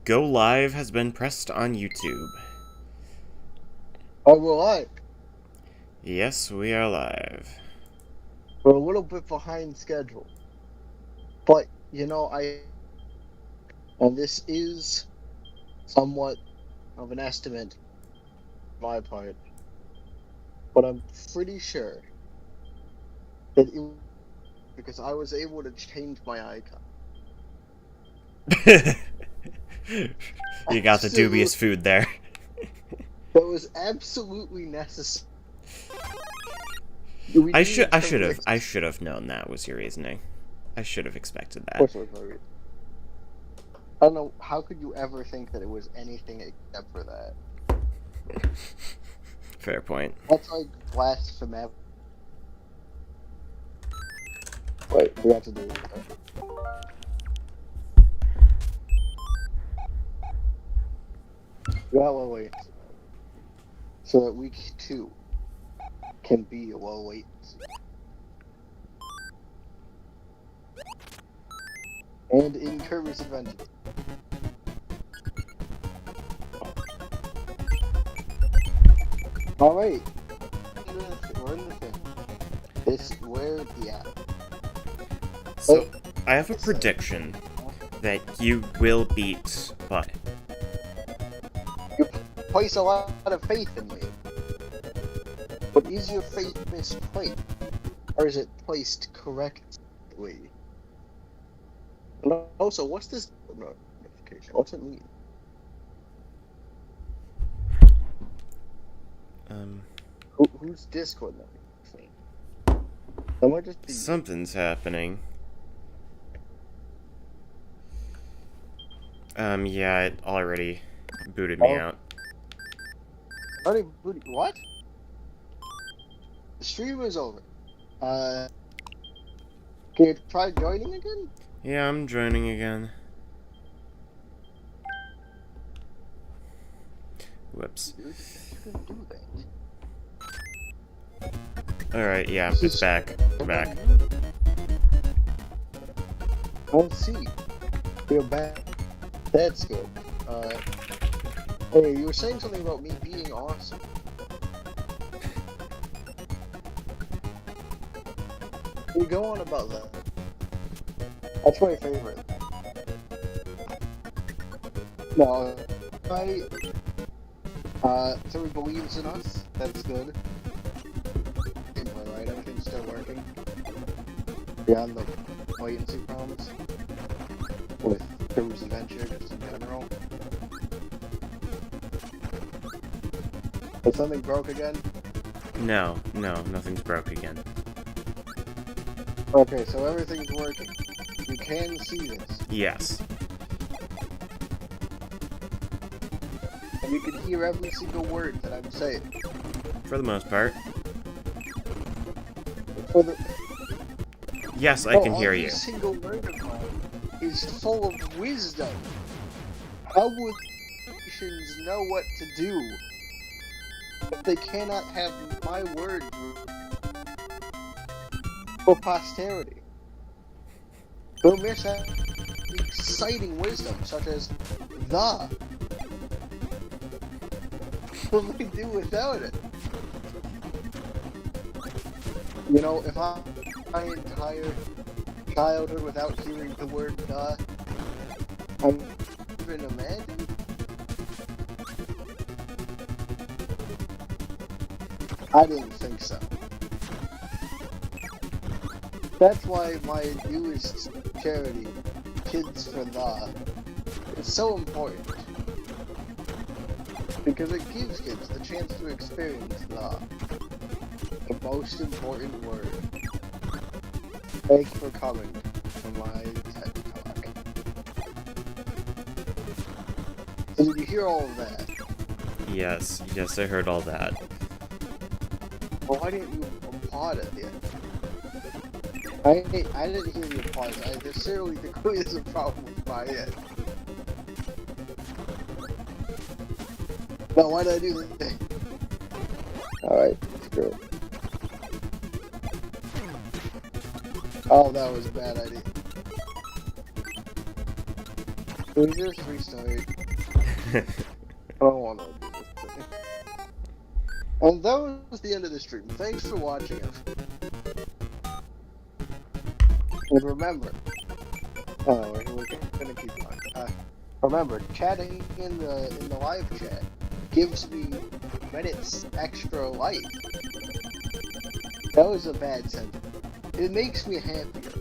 Go live has been pressed on YouTube. Oh, we're live. Yes, we are live. We're a little bit behind schedule. But, and this is somewhat of an estimate on my part, but I'm pretty sure that it was because I was able to change my icon. You got the dubious food there. That was absolutely necessary. I should have known that was your reasoning. I should have expected that. Of course it was my reason. I don't know, how could you ever think that it was anything except for that? Fair point. That's like blasphemy. Wait, we have to do it. Well, wait. So that week 2 can be a low latency. And in Kirby's Adventure. Alright. We're in the thing. This is where the app. So, I have a prediction that you will beat Bud. You place a lot of faith in me. But is your faith misplaced? Or is it placed correctly? And also, what's this notification? What's it mean? Who's Discord notification? That might just be... Something's happening. Yeah, it already booted me out. Already booted... What? The stream is over. Can you try joining again? Yeah, I'm joining again. Whoops. Alright, yeah, it's back. We're back. Let's see. We're back. That's good. Hey, you were saying something about me being awesome. You go on about that. That's my favorite. No, somebody believes in us. That's good. Right, everything's still working. Beyond the latency problems with Kirby's Adventure, just in general. Did something broke again? No, nothing's broke again. Okay, so everything's working. You can see this. Yes. And you can hear every single word that I'm saying. For the most part. For the... Yes, I can hear you. Every single word of mine is full of wisdom. How would nations know what to do if they cannot have my word for posterity? They'll miss out exciting wisdom, such as the. What do they do without it? You know, if my entire childhood without hearing the word the, I'm even imagine. I didn't think so. That's why my newest charity, Kids for The, is so important. Because it gives kids the chance to experience the most important word. Thanks for coming to my TED Talk. So did you hear all of that? Yes, I heard all that. Well, why didn't you applaud it yet? I didn't hear the applause. There's certainly the quiz a problem with my end. No, why did I do that? Alright, screw it. Oh, that was a bad idea. We just restart. I don't want to do this thing. And that was the end of the stream. Thanks for watching it. And remember, we're gonna keep going. Remember, chatting in the live chat gives me minutes extra life. That was a bad sentence. It makes me happier.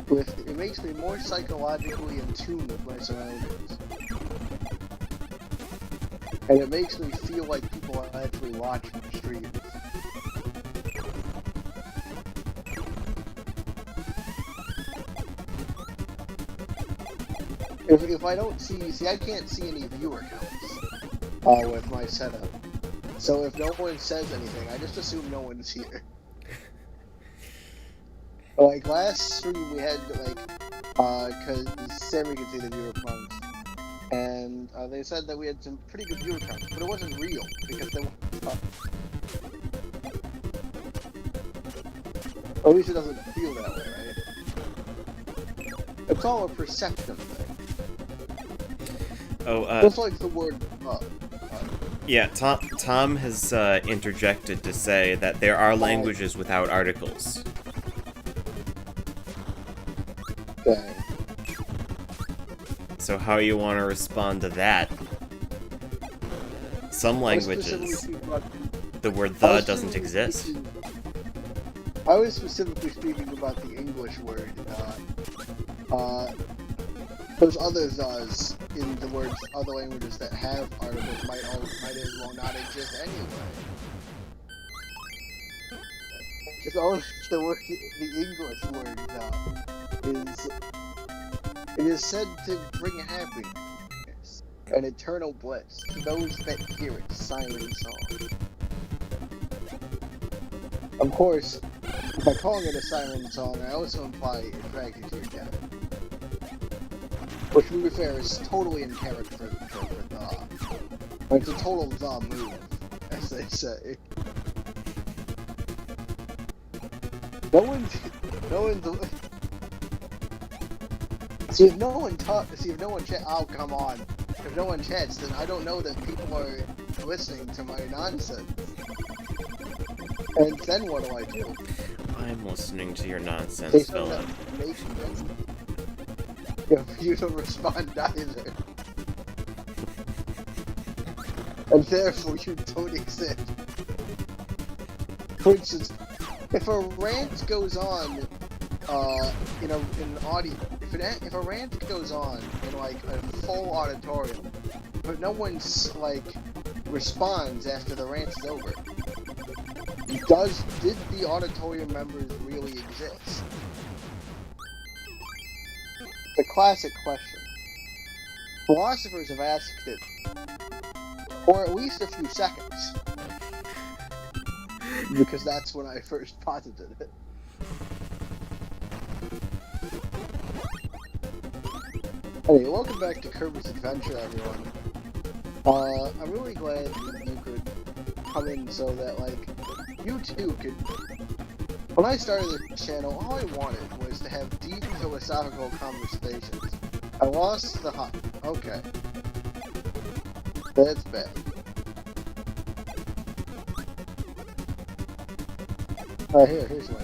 It makes me more psychologically in tune with my surroundings. And it makes me feel like people are actually watching the stream. If I don't see, I can't see any viewer counts with my setup. So if no one says anything, I just assume no one's here. Like last stream we had cause Sammy could see the viewer counts, and they said that we had some pretty good viewer counts, but it wasn't real because they at least it doesn't feel that way, right? It's all a perception thing. Oh, just like the word yeah, Tom has interjected to say that there are languages without articles. Okay. So how you want to respond to that? Some languages, the word "the" doesn't exist. I was specifically speaking about the English word. Those other "thes" in the words other languages that have articles might as well not exist anyway. It's only the word, the English word it is said to bring happiness and eternal bliss to those that hear its siren song. Of course, by calling it a siren song, I also imply it drags you to your death. Which, to be fair, is totally in character for the. It's a total the move, as they say. No one's. See if no one chat. Oh, come on. If no one chats, then I don't know that people are listening to my nonsense. And then what do I do? I'm listening to your nonsense, Philip. You don't respond either. And therefore you don't exist. For instance, if a rant goes on in an audio, if a rant goes on in like a full auditorium, but no one's like responds after the rant is over, did the auditorium members really exist? The classic question. Philosophers have asked it for at least a few seconds. Because that's when I first posited it. Anyway, welcome back to Kirby's Adventure, everyone. I'm really glad that you could come in so that, like, you too could... When I started this channel, all I wanted was to have deep philosophical conversations. I lost the hop. Okay. That's bad. Here's one.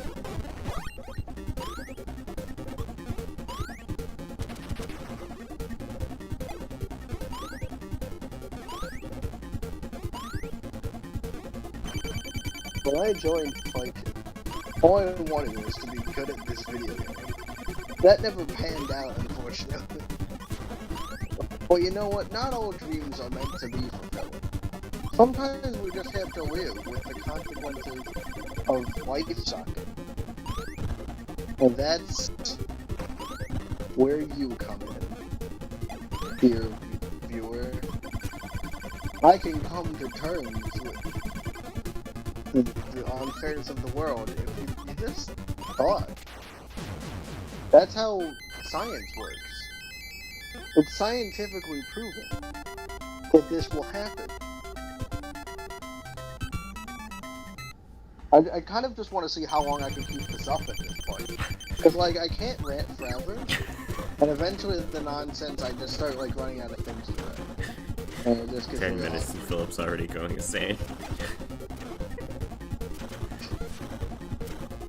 When I joined Flightship, all I wanted was to be good at this video game. That never panned out, unfortunately. Well, you know what? Not all dreams are meant to be fulfilled. Sometimes we just have to live with the consequences of life sucking. And that's where you come in, dear viewer. I can come to terms with the unfairness of the world if you just thought. That's how science works. It's scientifically proven that this will happen. I kind of just want to see how long I can keep this up at this point. Because, like, I can't rant forever. And eventually the nonsense, I just start like running out of things to say. And it just gets 10 really minutes awful. and Philip's already going insane.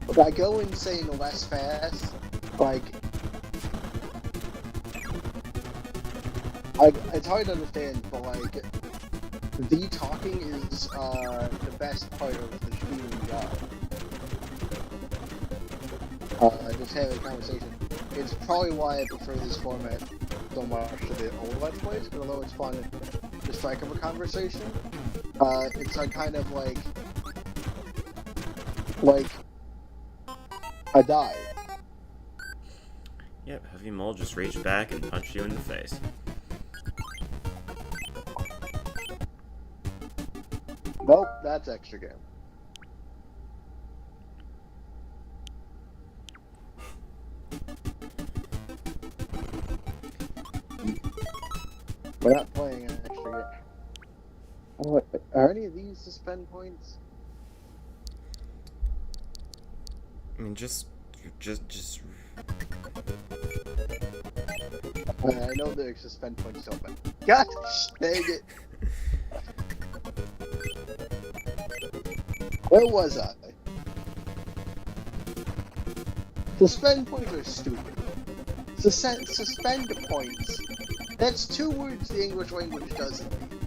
If I go insane less fast, like, it's hard to understand, but like, the talking is the best part of the streaming job. Just having a conversation. It's probably why I prefer this format so much to the old Let's Plays, because although it's fun to strike up a conversation, it's a kind of like I died. Yep, Heavy Mole just reached back and punched you in the face. Nope, that's extra game. We're not playing an extra game. What, are any of these suspend points? I mean, just... I know the suspend points don't, but gosh dang it! Where was I? Suspend points are stupid. Suspend points. That's two words the English language doesn't need.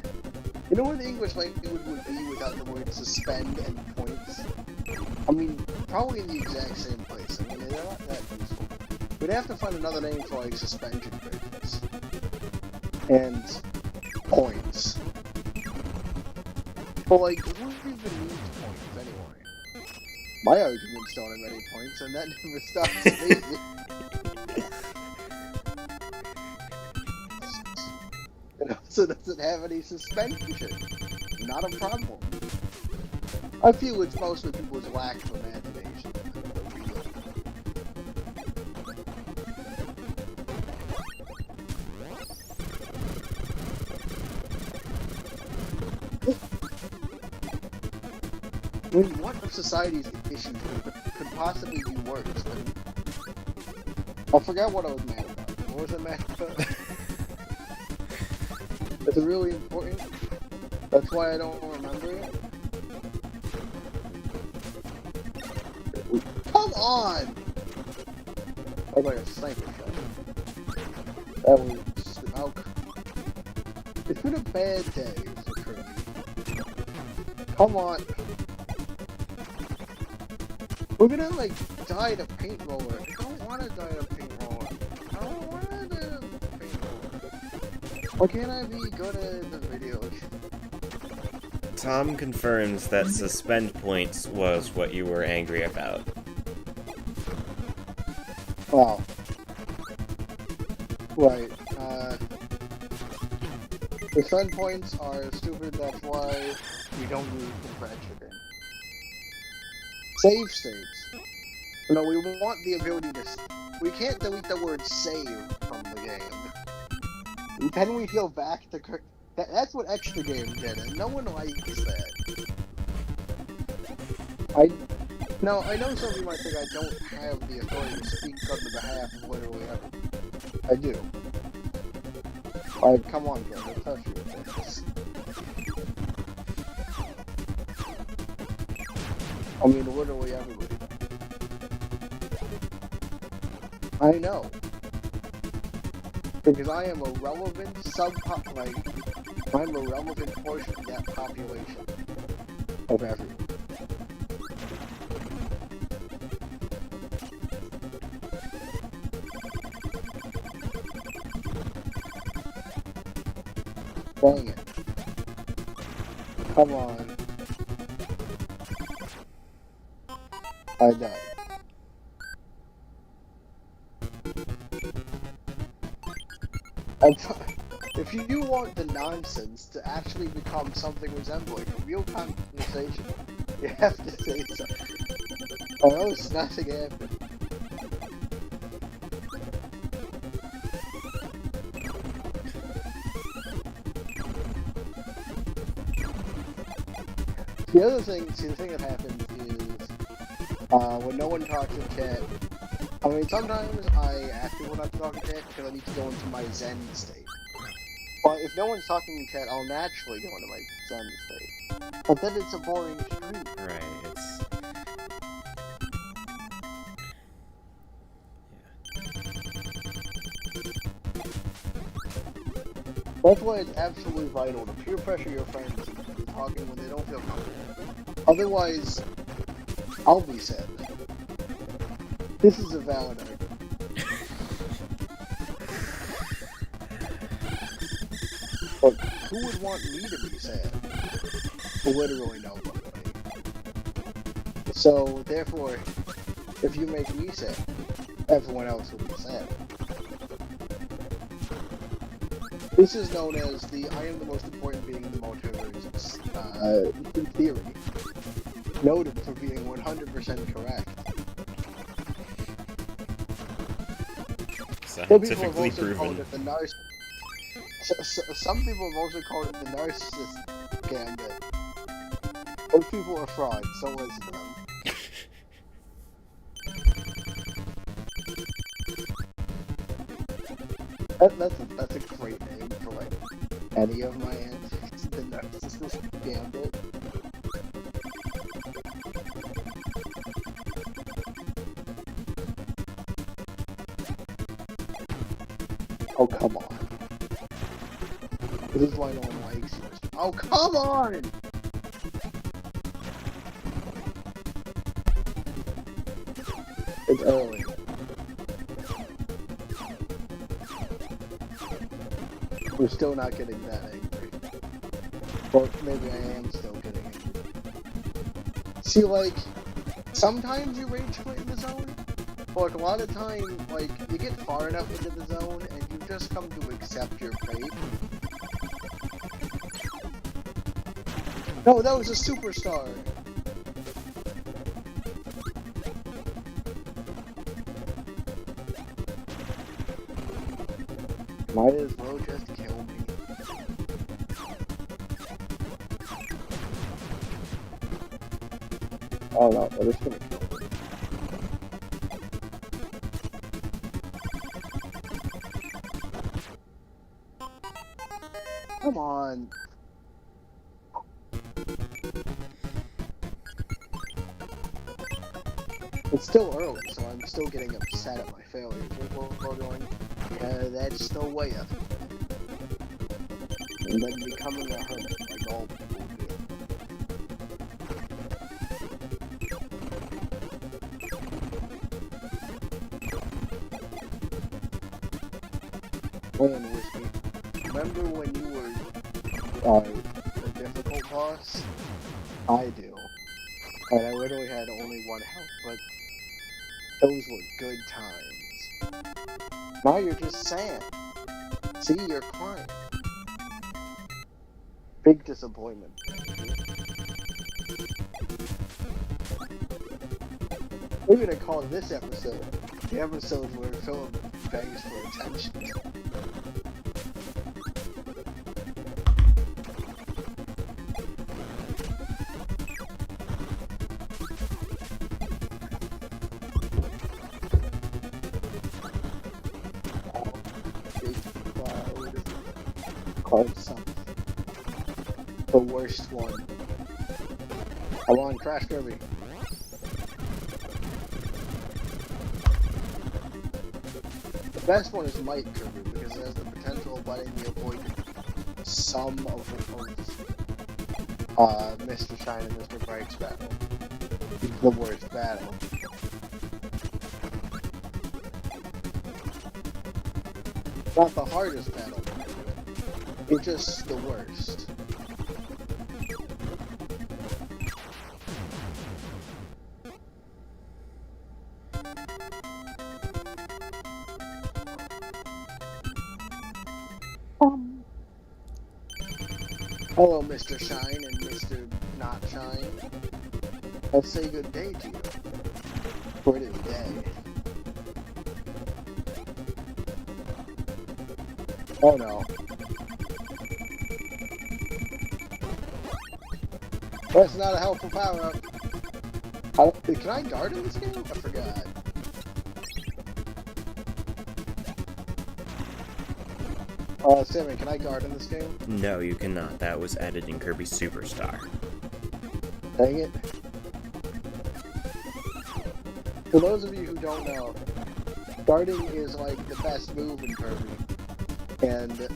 You know where the English language would be without the word suspend and points? I mean, probably in the exact same place. I mean, they're not that useful. We'd have to find another name for like suspension bridges. And points. But like, who even needs points anyway? My arguments don't have any points, and that never stops me. It also doesn't have any suspension. Not a problem. I feel it's mostly people's lack of imagination. I mean, what of society's issues could possibly be worse than... I forgot what I was mad about. What was I mad about? Is it really important? That's why I don't remember it? Come on! Oh, like a sniper shot. That was... Oh. It's been a bad day for Kirby. Come on. We're gonna, like, die to paint roller. I don't wanna die to paint roller. I don't wanna die to paint roller. Why can't I be good at the videos? Tom confirms that suspend points was what you were angry about. Wow. Right. The sun points are stupid, that's why we don't use them for extra game. Save states. No, we want the ability to... We can't delete the word save from the game. Then we go back to... That's what extra game did, and no one likes that. I know some of you might think I don't have the authority to speak on the behalf of literally everyone. I do. Come on, guys, let's touch you with this. I mean, literally everybody. I know. Because I am a relevant I'm a relevant portion of that population. Of everyone. Dang it. Come on. I died. If you want the nonsense to actually become something resembling a real conversation, you have to say something. Or else nothing happened. The thing that happens is, when no one talks in chat, I mean, sometimes I ask people not to talk in chat because I need to go into my Zen state. But if no one's talking in chat, I'll naturally go into my Zen state. But then it's a boring stream. Right, it's... That's why it's absolutely vital to peer pressure your friends into talking when they don't feel comfortable. Otherwise, I'll be sad. This is a valid argument. But who would want me to be sad? Literally nobody. So, therefore, if you make me sad, everyone else will be sad. This is known as the I am the most important being in the multiverse theory. Noted for being 100% correct. Scientifically proven. Some people have also called it the narcissist gambit. Those people are frauds, don't listen to them. That's a great name for like any of my antics. The narcissist gambit. Oh, come on. This is why no one likes you. Oh, come on! It's early. We're still not getting that angry. Or maybe I am still getting angry. See, like, sometimes you rage quit in the zone, but like, a lot of time, like, you get far enough into the zone and you just come to accept your fate. No, that was a superstar! Might as well just kill me. Oh no, they're just gonna kill me. Come on. It's still early, so I'm still getting upset at my failures. We're going, yeah, that's the way of it. And then becoming a hermit, like all people do. Playing whiskey. Remember when you were a difficult boss? I do. And I literally had only one health, but those were good times. Now you're just sad. See, you're crying. Big disappointment. We're gonna call this episode the episode where Philip begs for attention. Called something. The worst one. I want Crash Kirby. The best one is Mike Kirby because it has the potential of letting me avoid some of Mr. Shine and Mr. Bright's battle. It's the worst battle. Not the hardest battle. It's just the worst. Hello, Mr. Shine and Mr. Not Shine. Let's say good day to you. For this day. Oh no. That's not a helpful power-up. Can I guard in this game? I forgot. Sammy, can I guard in this game? No, you cannot. That was added in Kirby Superstar. Dang it. For those of you who don't know, guarding is like the best move in Kirby. And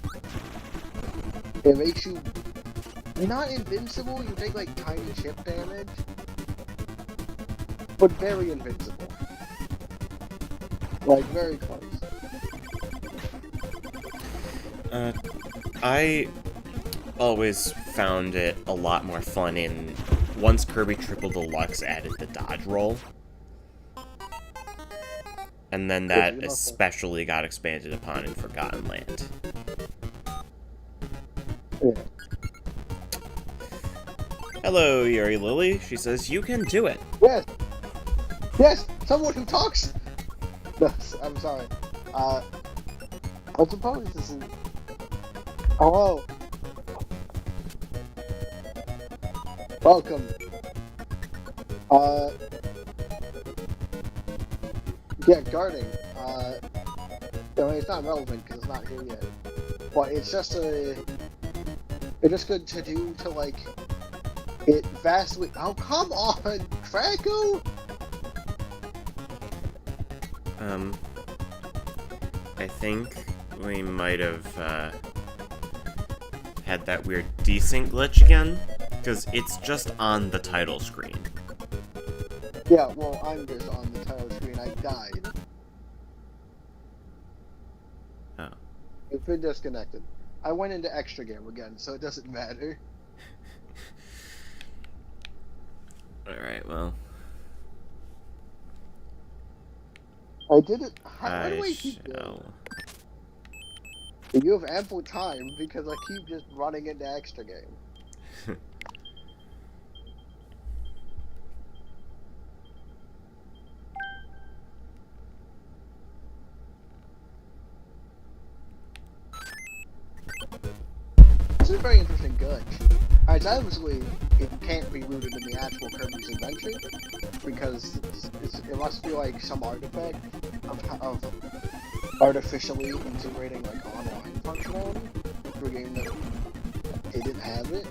it makes you not invincible, you take like tiny chip damage, but very invincible. Like very close. I always found it a lot more fun in once Kirby Triple Deluxe added the dodge roll. And then that especially got expanded upon in Forgotten Land. Yeah. Hello, Yuri Lily. She says, you can do it. Yes! Yes! Someone who talks! No, I'm sorry. I suppose this is... Hello! Welcome. Yeah, guarding. I mean, it's not relevant because it's not here yet. But it's just it's just good to do to, like, it vastly... Oh, come on! Franco? I think we might have, had that weird desync glitch again, because it's just on the title screen. Yeah, well, I'm just on the title screen. I died. Oh. It's been disconnected. I went into extra game again, so it doesn't matter. Alright, well. I did it. How do I keep doing shall... it? You have ample time because I keep just running into extra game. This is a very interesting glitch. Alright, so obviously it can't be rooted in the actual Kirby's Adventure because it must be like some artifact of artificially integrating like online functionality for a game that didn't have it.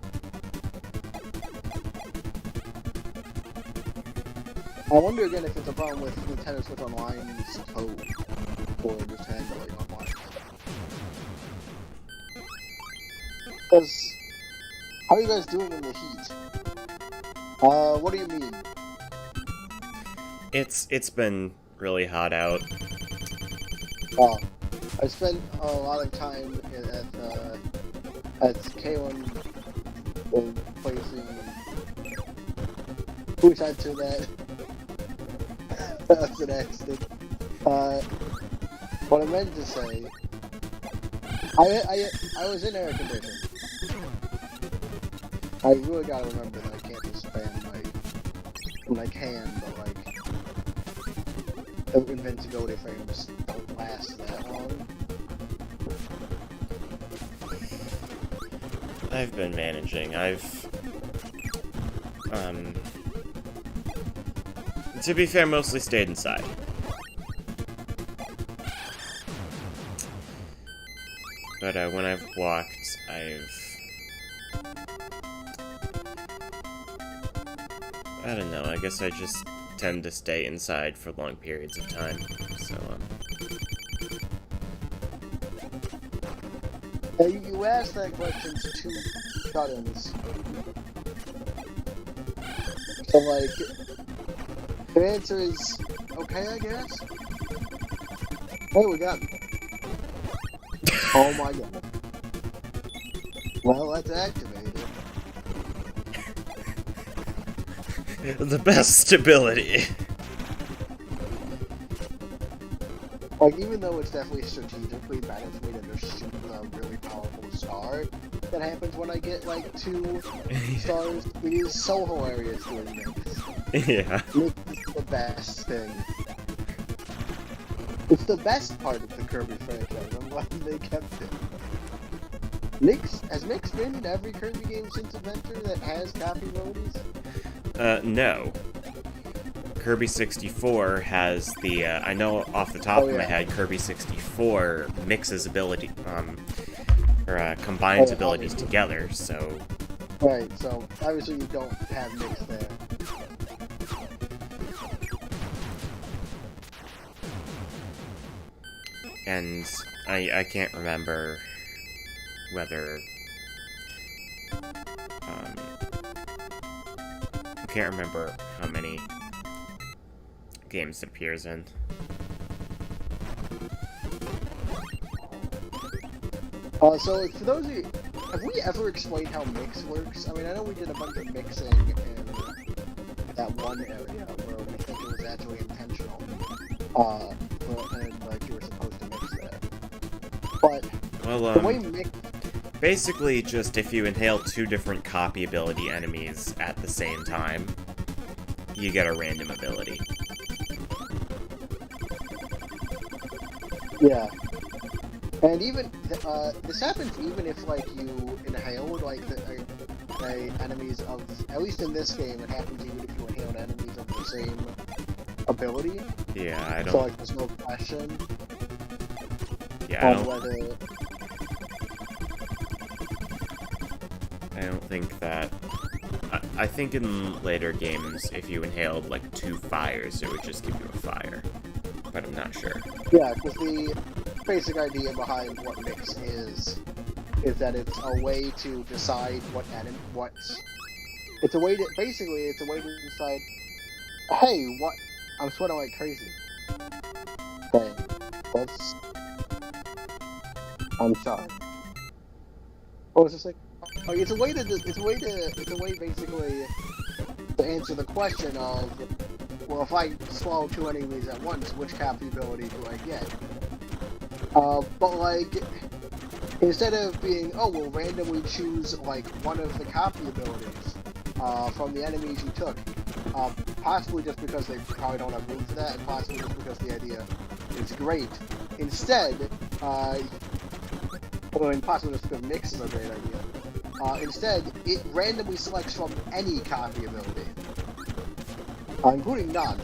I wonder again if it's a problem with Nintendo Switch Online's code for just handling online. Because how are you guys doing in the heat? What do you mean? It's been really hot out. I spent a lot of time at K1 placing. Who said to that? That was an accident. What I meant to say, I was in air conditioning. I really gotta remember that I can't just spam my can, but like invincibility frames don't last that long. I've been managing. To be fair, mostly stayed inside. But when I've walked, I don't know, I guess I just tend to stay inside for long periods of time, so, You asked that question to two shut-ins. So, like, the answer is okay, I guess? Hey, we got... Oh my god. Well, let's activate it. the best stability. Like, even though it's definitely strategically better for me to just shoot a really powerful star, that happens when I get, like, 2 stars. It is so hilarious doing this. Yeah. It's the best thing. It's the best part of the Kirby franchise. I'm glad they kept it. Has Nick's been in every Kirby game since Adventure that has copy abilities? No. Kirby 64 has the, I know off the top of my head, Kirby 64 mixes ability, or combines Oh, abilities obviously. together, so... Right, so obviously you don't have mix there. And I can't remember whether... I can't remember how many games it appears in. So for those of you, have we ever explained how mix works? I mean, I know we did a bunch of mixing in that one area where we think it was actually intentional. And like you were supposed to mix there. But Well, the way mix, basically just if you inhale two different copy ability enemies at the same time, you get a random ability. yeah. And even this happens even if like you inhale like the enemies of, at least in this game, it happens even if you inhale enemies of the same ability. Yeah, I don't... So like there's no question yeah, on whether. I don't think that... I think in later games, if you inhaled, like, two fires, it would just give you a fire. But I'm not sure. Yeah, because the basic idea behind what mix is that it's a way to decide it's a way to, basically, it's a way to decide, hey, what, I'm sweating like crazy. Okay, that's, I'm sorry. What was this like? Oh, it's a way basically to answer the question of, well, if I swallow two enemies at once, which copy ability do I get? But like, instead of being, oh, we'll randomly choose like one of the copy abilities from the enemies you took, possibly just because they probably don't have room for that, and possibly just because the idea is great. Instead, and possibly just because mix is a great idea. Instead, it randomly selects from any copy ability, including none.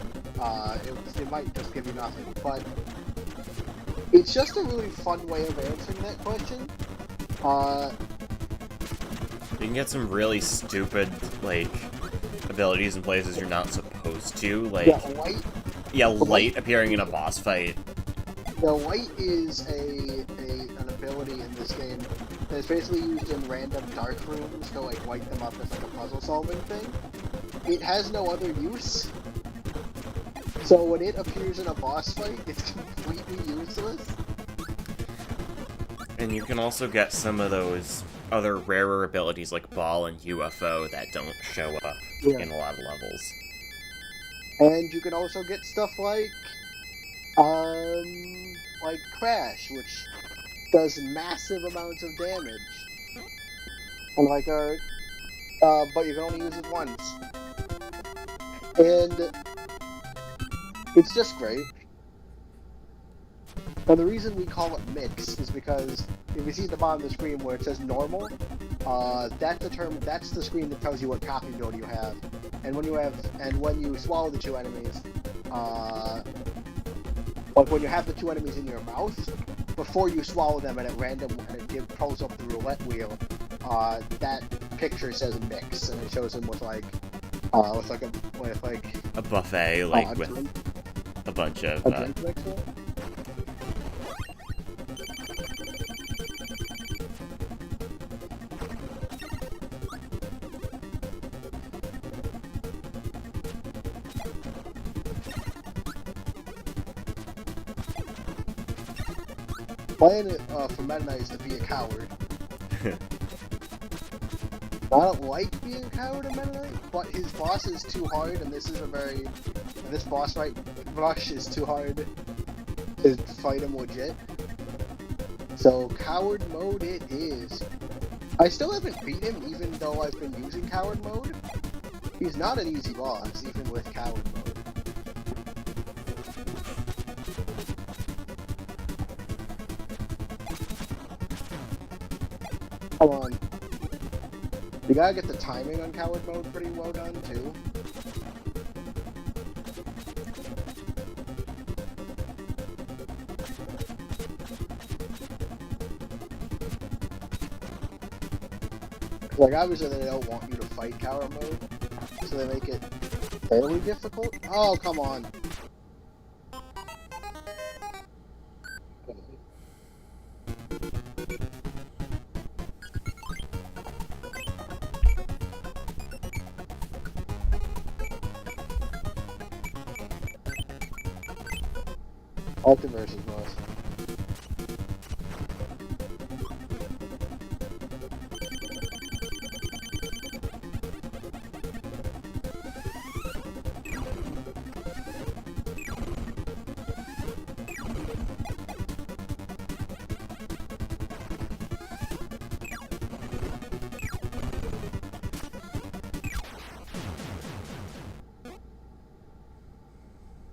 It might just give you nothing, but it's just a really fun way of answering that question. You can get some really stupid, like, abilities in places you're not supposed to, like... Yeah, light appearing in a boss fight. The light is an ability in this game that's basically used in random dark rooms to like light them up as like a puzzle solving thing. It has no other use. So when it appears in a boss fight, it's completely useless. And you can also get some of those other rarer abilities like Ball and UFO that don't show up in a lot of levels. And you can also get stuff like Crash, which does massive amounts of damage. And like but you can only use it once. And it's just great. And the reason we call it mix is because if you see at the bottom of the screen where it says normal, that's the screen that tells you what copy ability you have. And when you swallow the two enemies, like when you have the two enemies in your mouth, before you swallow them and at random and it pulls up the roulette wheel, that picture says mix and it shows them with like a buffet, like with a bunch of drink mixer. Plan for Meta Knight is to be a coward. I don't like being a coward in Meta Knight, but his boss is too hard, and this boss rush is too hard to fight him legit. So coward mode it is. I still haven't beat him, even though I've been using coward mode. He's not an easy boss, even with coward mode. Come on. You gotta get the timing on coward mode pretty well done, too. Like, obviously they don't want you to fight tower mode, so they make it fairly difficult. Oh, come on. Ultiverse is most.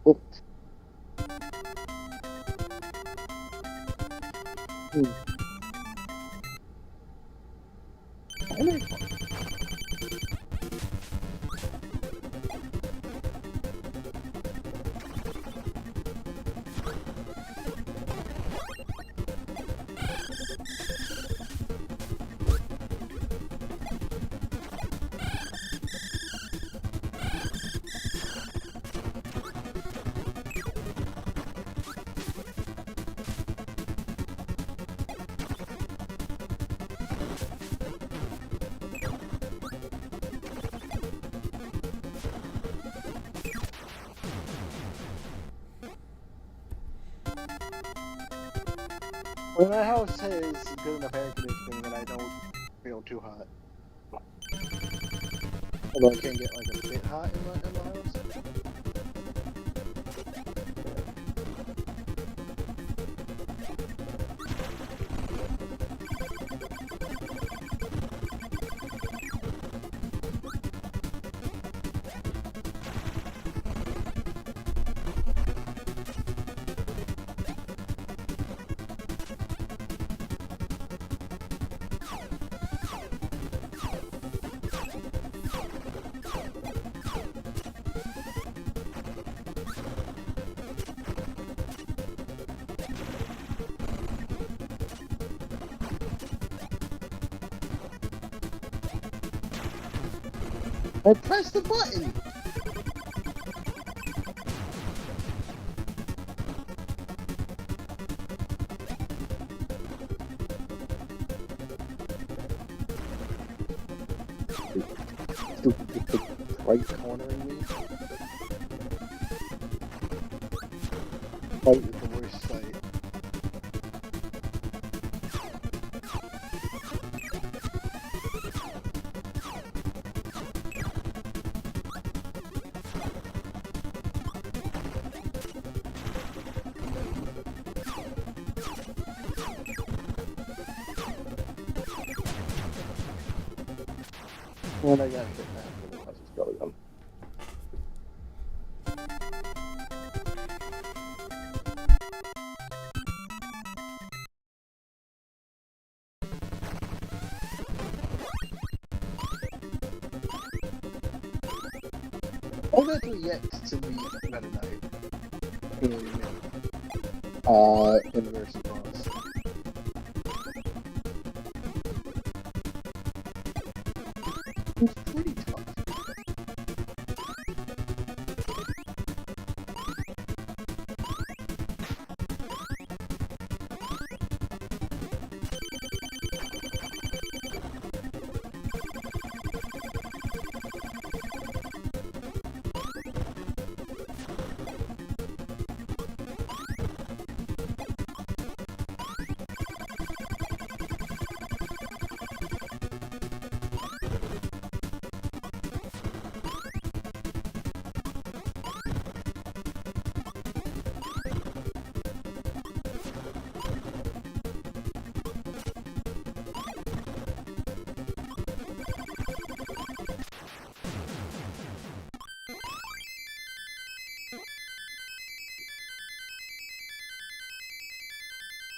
Oh. When my house has good enough air conditioning that I don't feel too hot. Although I can get like a bit hot in my house. I pressed the button! Stupid right cornering me. Fight is the worst fight. Well, I gotta get that for the buses going on. I've actually yet to be Meta Knight. Inverse boss. It's pretty tough.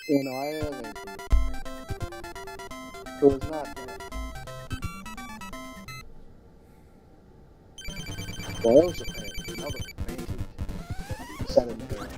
You know, I haven't. So it's not that. Well, I also had another advantage. Sedentary.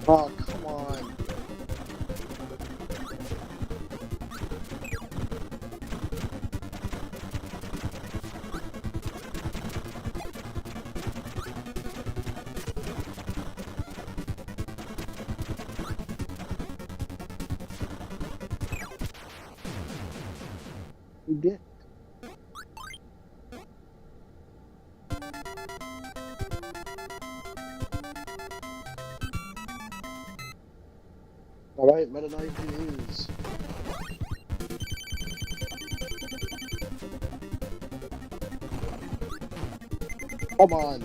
Oh, come on. You did. Alright, Meta Knight it is. Come on.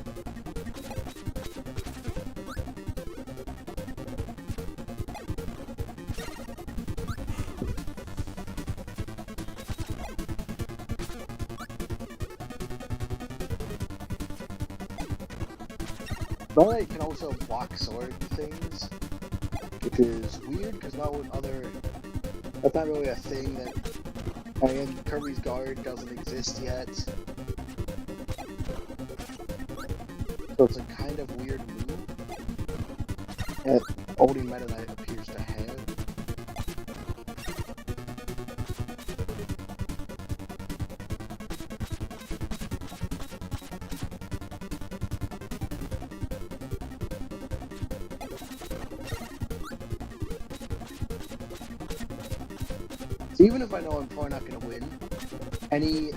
Meta Knight can also block sword things, which is weird because not with other. That's not really a thing that. And Kirby's guard doesn't exist yet. So it's a kind of weird move that only Meta Knight appears to have. So even if I know I'm probably not going to win, any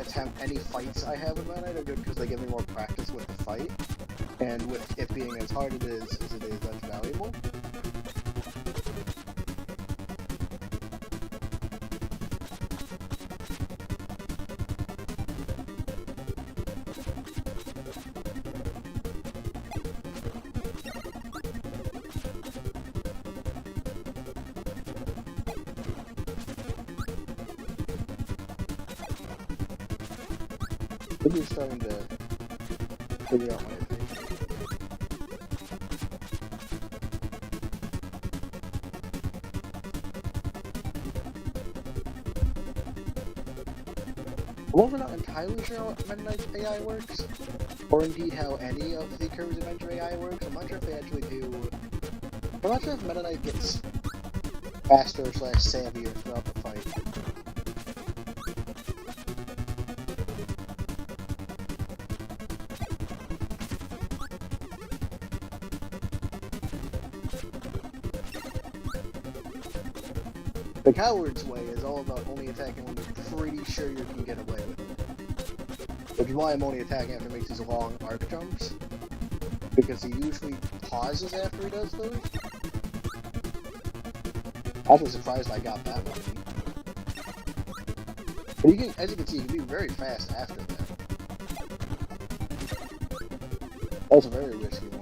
fights I have in Meta Knight are good because they give me more practice with the fight. And with it being as hard as it is, that's valuable. Maybe you're starting to figure out my opinion. I'm also not entirely sure how Meta Knight's AI works, or indeed how any of the Kirby's Adventure AI works. I'm not sure if they actually do. I'm not sure if Meta Knight gets faster / savvier throughout the fight. The coward's way is all about only attacking when you're pretty sure you can get away with it. Which is why I'm only attacking after he makes these long arc jumps. Because he usually pauses after he does those. I was surprised I got that one. But you can, as you can see, you can be very fast after that. That's a very risky one.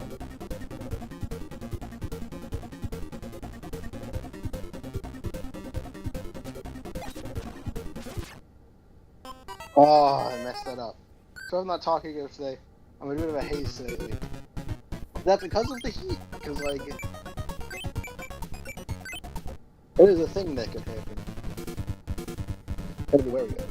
Oh, I messed that up. So I'm not talking here today. I'm in a bit of a haze lately. That's because of the heat, because, like, it is a thing that could happen. Gotta be wary of it.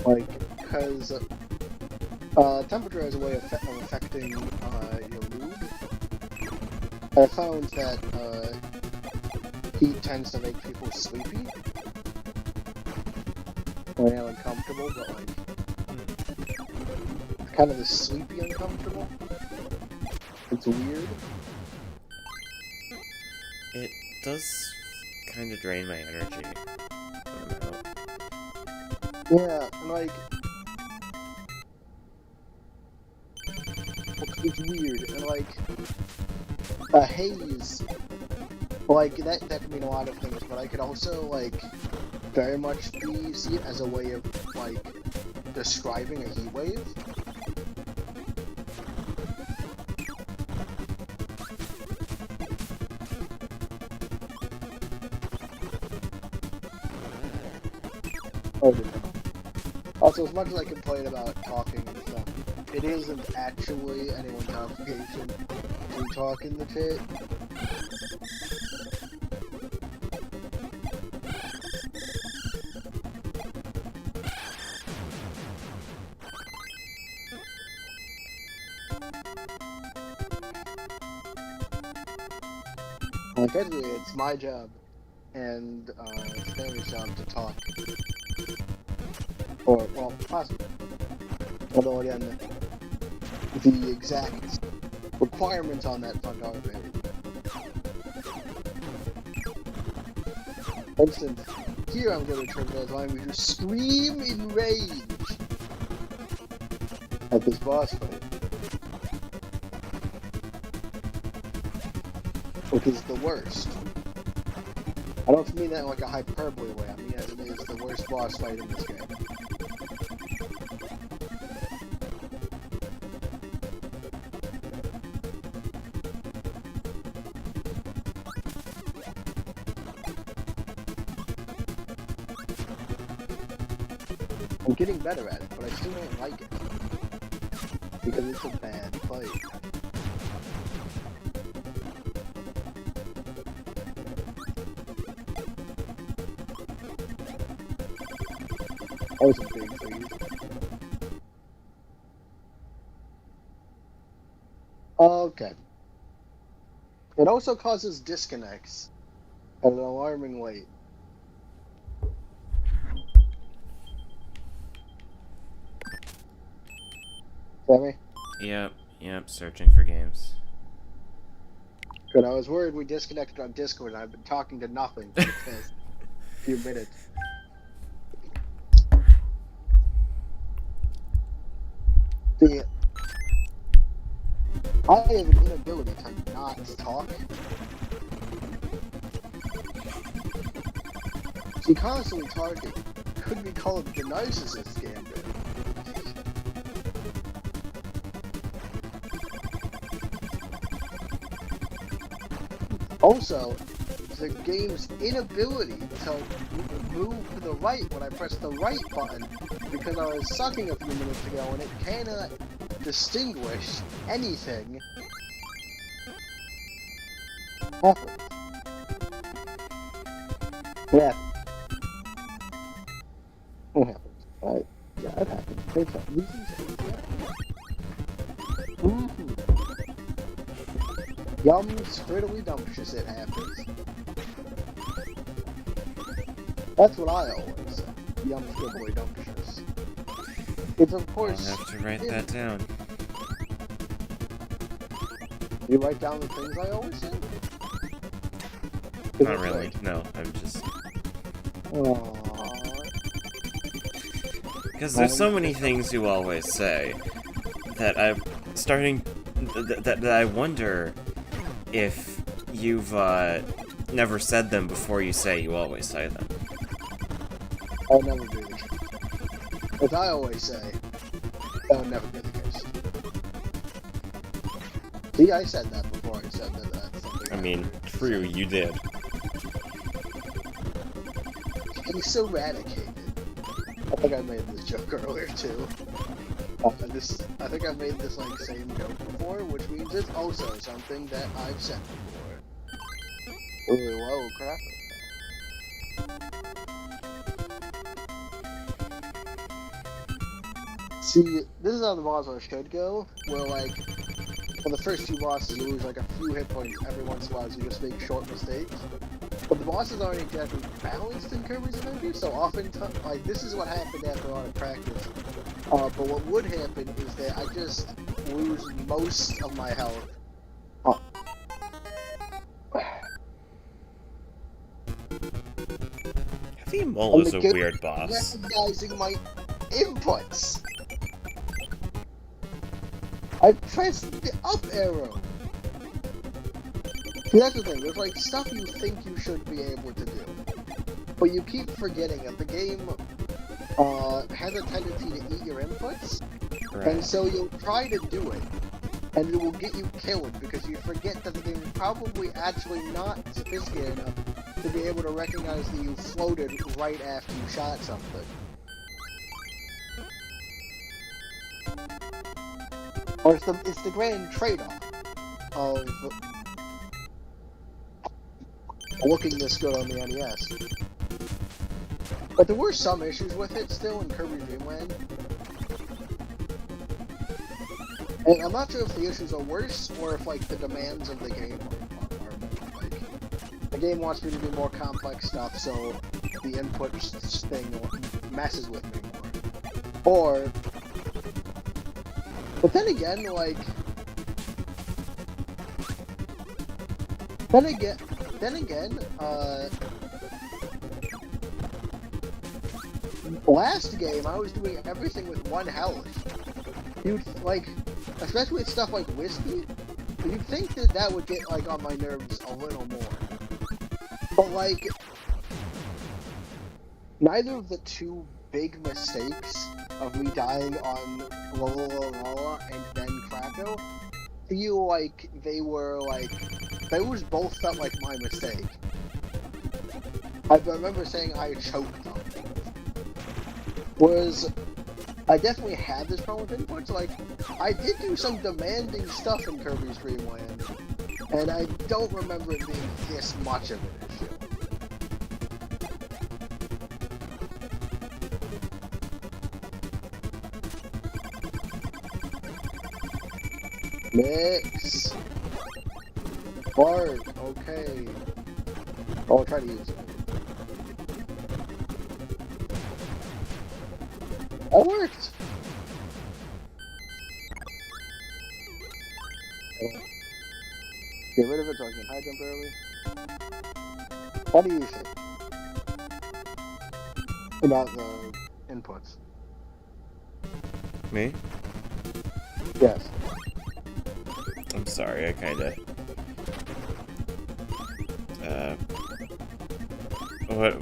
Like, because temperature has a way of affecting your mood. I found that heat tends to make people sleepy. Or uncomfortable, but like kind of the sleepy uncomfortable. It's weird. It does kind of drain my energy. Yeah, and like it's weird, and like a haze, like that can mean a lot of things, but I could also like very much see it as a way of like describing a heat wave. Also, as much as I complain about talking and stuff, it isn't actually anyone's obligation to talk in the chat. Like, actually, it's my job and Stanley's job to talk. Or, well, possibly. Although, again, the exact requirements on that front are varied. For instance, here I'm going to turn those lines to scream in rage at this boss fight. Which is the worst. I don't mean that in like a hyperbole way, I mean as it is the worst boss fight in this game. I'm getting better at it, but I still don't like it. Because it's a bad fight. That was a big freeze. Okay. It also causes disconnects at an alarming rate. Sammy? Yep, searching for games. Good, I was worried we disconnected on Discord and I've been talking to nothing for the past few minutes. See, I have an inability to not talk. See, constantly talking could be called the narcissist gambit. Also, the game's inability to move to the right when I press the right button because I was sucking a few minutes ago and it cannot distinguish anything. Happens. What happens? What happens? Yeah, it happens. It's a Yum, scriddly dumptious, it happens. That's what I always say. Yum, scriddly dumptious. It's of course... I'll have to write that down. You write down the things I always say? Not really, like... no, I'm just... Because there's so many things you always say that I'm starting... that I wonder if you've never said them before you say you always say them. I'll never do it. As I always say, that would never be the case. See, I said that before I said that that's something. I mean, true, you did. He's so eradicated. I think I made this joke earlier too. I think I've made this like same joke before, which means it's also something that I've said before. Ooh, whoa, crap. See, this is how the boss rush should go, where like, for the first few bosses you lose like a few hit points every once in a while as you just make short mistakes. But the bosses aren't exactly balanced in Kirby's Adventure, so often, like, this is what happened after a lot of practice. But what would happen is that I just lose most of my health. Heavy Mole is a weird boss. Recognizing my inputs. I pressed the up arrow. See, that's the thing, there's like stuff you think you should be able to do, but you keep forgetting that the game has a tendency to eat your inputs, right. And so you'll try to do it, and it will get you killed because you forget that the game is probably actually not sophisticated enough to be able to recognize that you floated right after you shot something. Or it's the grand trade-off of looking this good on the NES. But there were some issues with it still in Kirby Dream Land. And I'm not sure if the issues are worse or if like the demands of the game are like game wants me to do more complex stuff, so the input thing messes with me more. Or, but then again, like, last game I was doing everything with 1 health. You'd, like, especially with stuff like whiskey, you'd think that that would get, like, on my nerves a little more. But, like, neither of the 2 big mistakes of me dying on Lola and then Krakow feel like they were, like, those both felt like my mistake. I remember saying I choked them. Whereas, I definitely had this problem with inputs. Like, I did do some demanding stuff in Kirby's Dream Land, and I don't remember it being this much of an issue. Mix. Bart, okay. I'll try to use it. That worked! Get rid of it so I can high jump early. What do you think about the inputs? Me? Yes. I'm sorry, I kinda... What...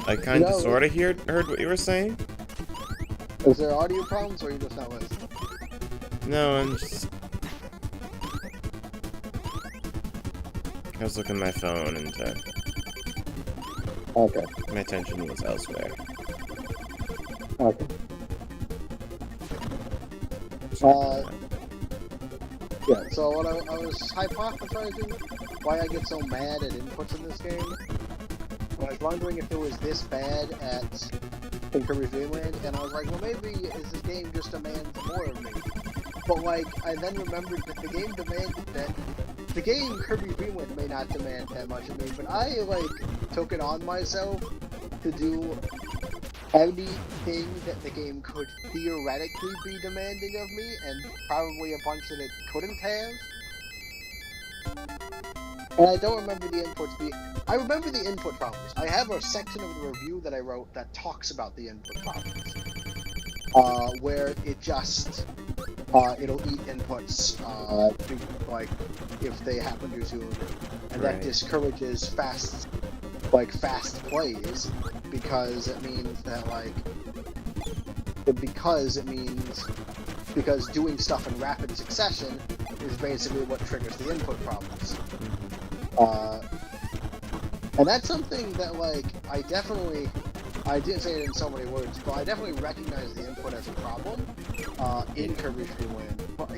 I kinda sorta heard what you were saying? Is there audio problems, or are you just not listening? No, I'm just... I was looking at my phone and, Okay. my attention was elsewhere. Okay. Yeah, so what I was hypothesizing why I get so mad at inputs in this game. I was wondering if it was this bad in Kirby's Dream Land, and I was like, well, maybe this game just demands more of me. But, like, I then remembered that the game demanded that... The game Kirby's Dream Land may not demand that much of me, but I, like, took it on myself to do anything that the game could theoretically be demanding of me, and probably a bunch that it couldn't have. And I don't remember the inputs being... I remember the input problems. I have a section of the review that I wrote that talks about the input problems. Where it just... it'll eat inputs, like, if they happen too soon. And that discourages fast plays, because it means that, like... Because doing stuff in rapid succession is basically what triggers the input problems. And that's something that, like, I didn't say it in so many words, but I definitely recognize the input as a problem, in Kirby's Dream Land. But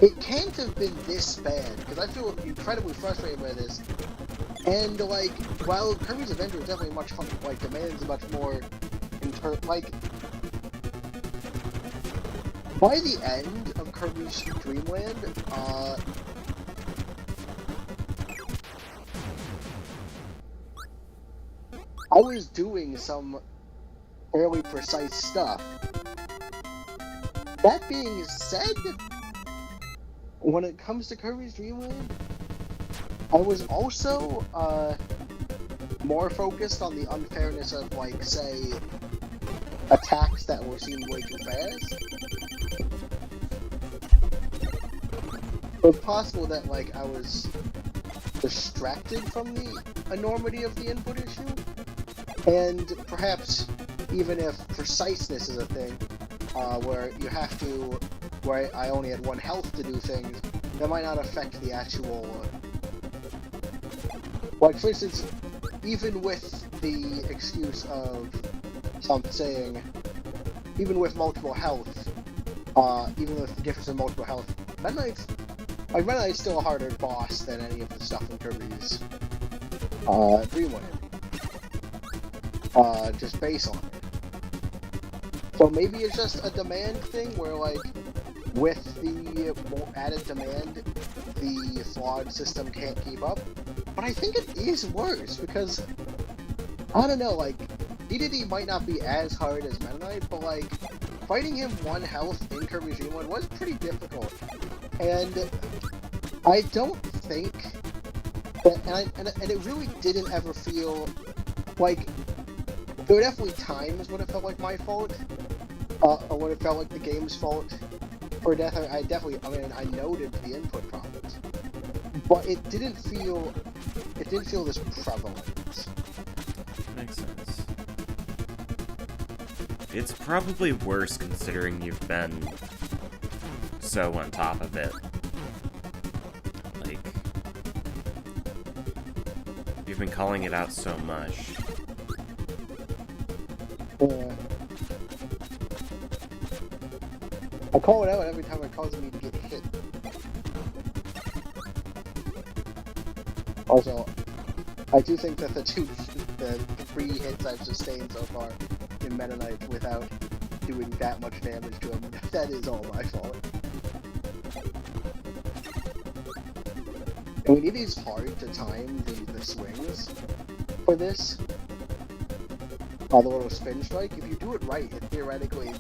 it can't have been this bad, because I feel incredibly frustrated by this. And, like, while Kirby's Adventure is definitely much fun, like, demands much more, like, by the end of Kirby's Dream Land, I was doing some fairly precise stuff. That being said, when it comes to Kirby's Dream Land, I was also more focused on the unfairness of, like, say, attacks that were seen way too fast. It's possible that, like, I was distracted from the enormity of the input issue. And perhaps, even if preciseness is a thing, where I only had 1 health to do things, that might not affect the actual... Like, for instance, even with the excuse of some saying, even with multiple health, even with the difference in multiple health, Meta Knight's still a harder boss than any of the stuff in Kirby's Dream Land. Just based on it. So maybe it's just a demand thing where, like, with the more added demand, the flawed system can't keep up. But I think it is worse because, I don't know, like, DDD might not be as hard as Meta Knight, but like, fighting him 1 health in Kirby's Dream Land was pretty difficult. And I don't think that, and it really didn't ever feel like, there were definitely times when it felt like my fault, or when it felt like the game's fault for death. I noted the input problems, but it didn't feel this prevalent. Makes sense. It's probably worse considering you've been so on top of it. Like, you've been calling it out so much. Yeah. I call it out every time it causes me to get hit. Also, I do think that the 3 hits I've sustained so far in Meta Knight without doing that much damage to him, that is all my fault. I mean, it is hard to time the swings for this. The little spin strike, if you do it right, it theoretically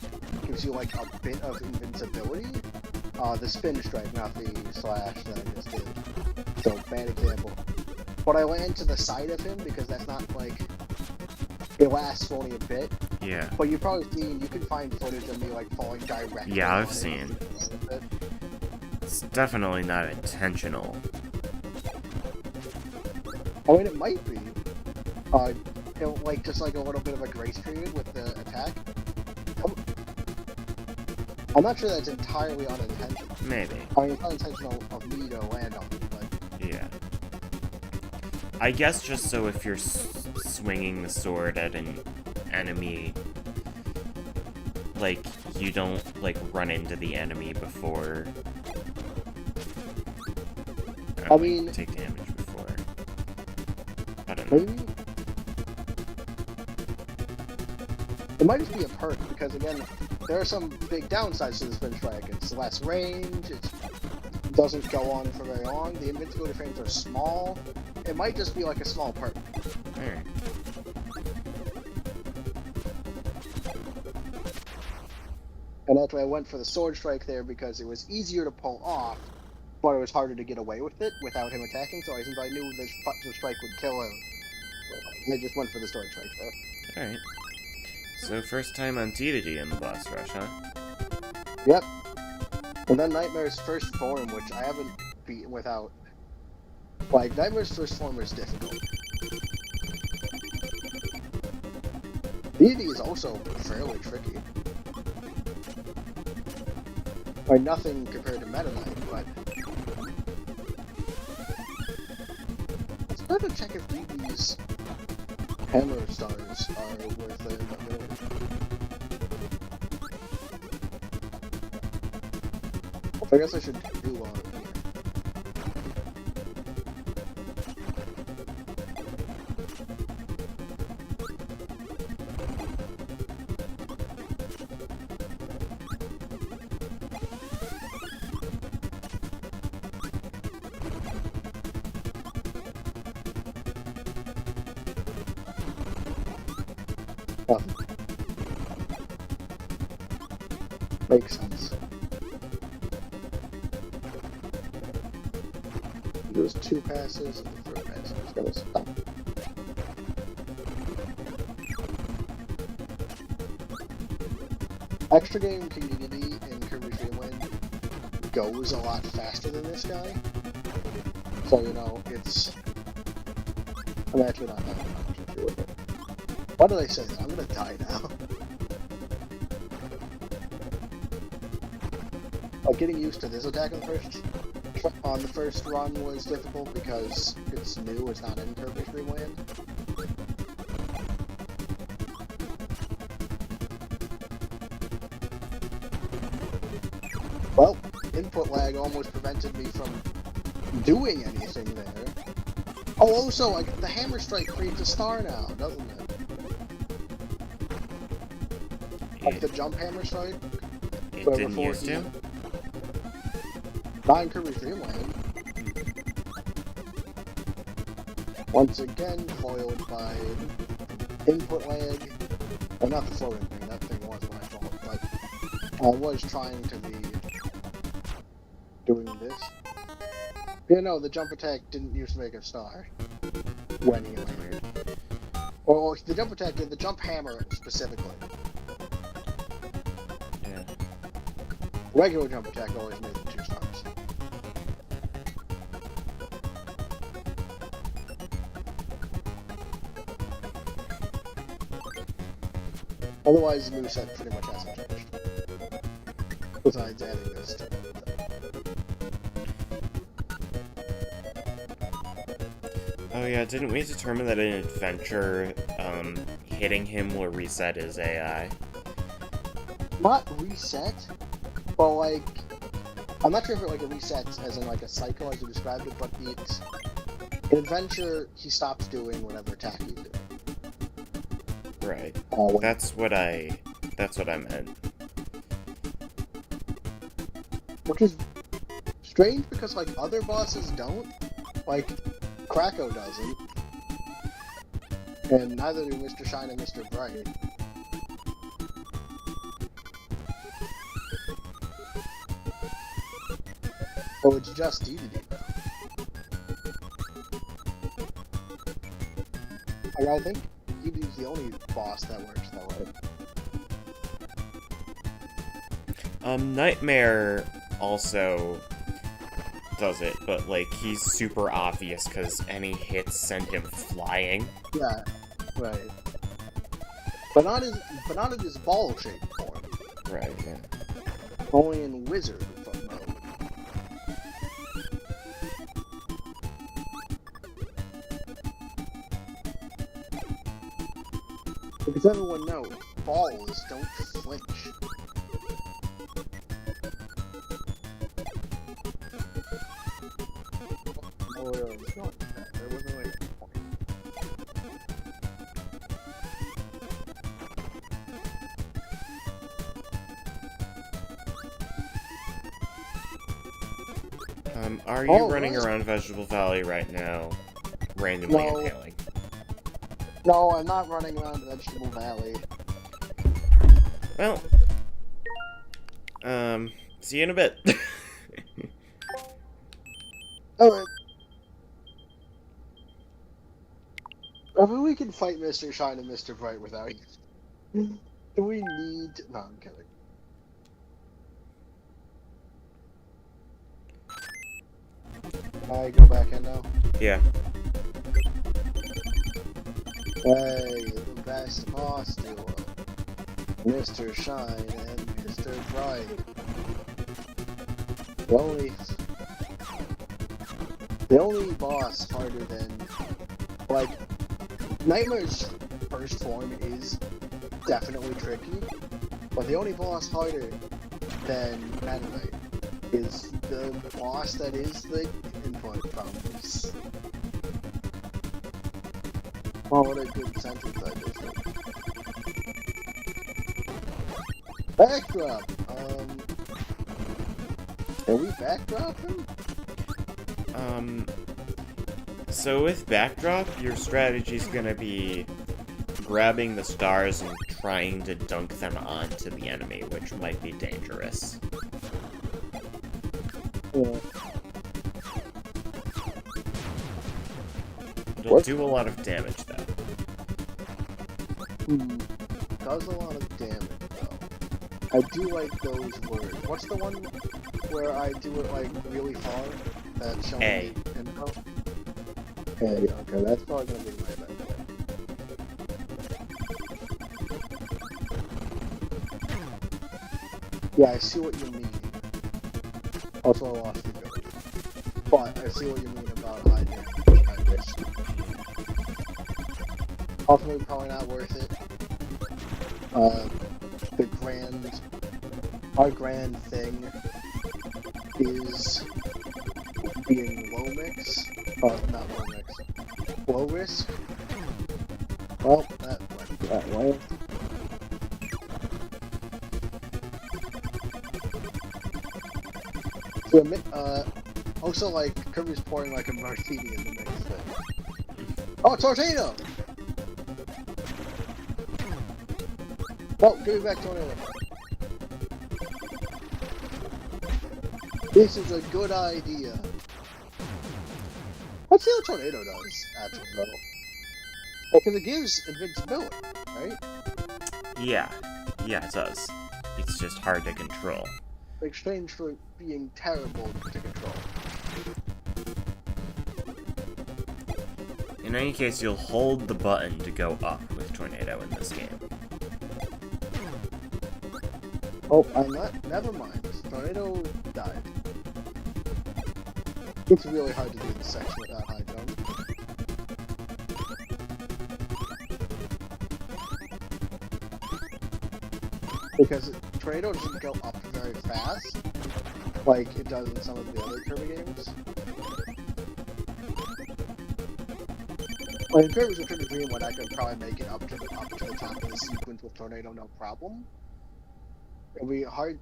gives you like a bit of invincibility. The spin strike, not the slash that I just did. So, bad example. But I land to the side of him because that's not like, it lasts only a bit. Yeah. But you've probably seen, you can find footage of me like falling directly. Yeah, I've seen. It's definitely not intentional. I mean, it might be. Like, just like a little bit of a grace period with the attack. I'm not sure that's entirely unintentional. Maybe. I mean, it's not intentional of me to land on it, but... Yeah. I guess just so if you're swinging the sword at an enemy, like, you don't, like, run into the enemy before... I mean... take damage before. I don't know. Maybe? It might just be a perk, because again, there are some big downsides to the spin strike. It's less range, it doesn't go on for very long, the invincibility frames are small. It might just be like a small perk. Alright. And that's why I went for the sword strike there, because it was easier to pull off, but it was harder to get away with it without him attacking, so since I knew the strike would kill him, I just went for the sword strike there. Alright. So first time on DDD in the boss rush, huh? Yep. And then Nightmare's first form, which I haven't beaten without... Like, Nightmare's first form is difficult. DDD is also fairly tricky. Like, nothing compared to Meta Knight, but... It's hard to check if DDD's hammer stars are worth it. I guess I should do one here. Oh. Makes sense. There's 2 passes, and the 3rd pass is gonna stop. Extra game community in Kirby Dream Land goes a lot faster than this guy. So, you know, it's... I'm actually not having much to do with it. Why did I say that? I'm gonna die now. Like, getting used to this attack on the first run was difficult because it's new, it's not in Kirby Dream Land. Well, input lag almost prevented me from doing anything there. Oh, also, like, the hammer strike creates a star now, doesn't it? Like the jump hammer strike? It didn't used to? Not in Kirby's Dream Land. Once again, foiled by input lag. Well, not the floating thing, that thing was my fault, but I was trying to be doing this. Yeah, no, the jump attack didn't use to make a star when he landed. Or the jump attack did, the jump hammer specifically. Yeah. Regular jump attack always made the 2 stars. Otherwise, the moveset pretty much hasn't changed. Besides adding this to it. Oh yeah, didn't we determine that in Adventure, hitting him will reset his AI? Not reset, but like, I'm not sure if it like a resets as in like a cycle as you described it, but it's in Adventure he stops doing whatever attack he's doing. Right. That's what I meant. Which is strange because like other bosses don't. Like Krako doesn't. And neither do Mr. Shine and Mr. Bright. Oh, it's just DDD though. Like, I think DDD's the only boss that works that way. Nightmare also does it, but like he's super obvious because any hits send him flying. Yeah, right. But not in his ball-shaped form. Right, yeah. Only in wizard mode. Because everyone knows, balls don't flinch. Oh, there wasn't like a point. Are you running around Vegetable Valley right now, randomly inhaling? No, I'm not running around Vegetable Valley. Well, see you in a bit. Alright. I mean, we can fight Mr. Shine and Mr. Bright without you. Do we need... No, I'm kidding. I go back in now? Yeah. Hey, the best boss duo. Mr. Shine and Mr. Bright. The only boss harder than... Like, Nightmare's first form is definitely tricky, but the only boss harder than Meta Knight is the boss that is the input problems. Oh, what a good sentence I just said. Backdrop! Can we backdrop him? So with Backdrop, your strategy's gonna be grabbing the stars and trying to dunk them onto the enemy, which might be dangerous. Yeah. It'll do a lot of damage, though. Does a lot of damage, though. I do like those words. What's the one where I do it, like, really far? That showing A. info? Okay, that's probably gonna be my bad. Yeah, I see what you mean. Also, I lost the ability. But I see what you mean about high damage at risk. Ultimately, probably not worth it. Our grand thing is being low mix. Not low mix. Low risk. Well, that went that way. So, also, like, Kirby's pouring, like, a martini in the mix thing. Oh, tornado! Oh, give me back tornado. This is a good idea. Let's see what tornado does, actually, though. Because it gives invincibility, right? Yeah, it does. It's just hard to control. In exchange for being terrible to control. In any case, you'll hold the button to go up with Tornado in this game. Oh, never mind. Tornado died. It's really hard to do this section without high jump. Because Tornado doesn't go up very fast, like it does in some of the other Kirby games. Like in Kirby's Return to Dreamland, I could probably make it up to the top of the sequence with Tornado, no problem. It'll be hard.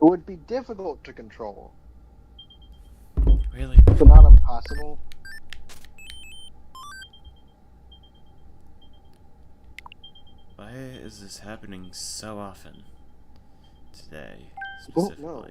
It would be difficult to control. Really? But not impossible. Why is this happening so often today, specifically? Oh, no.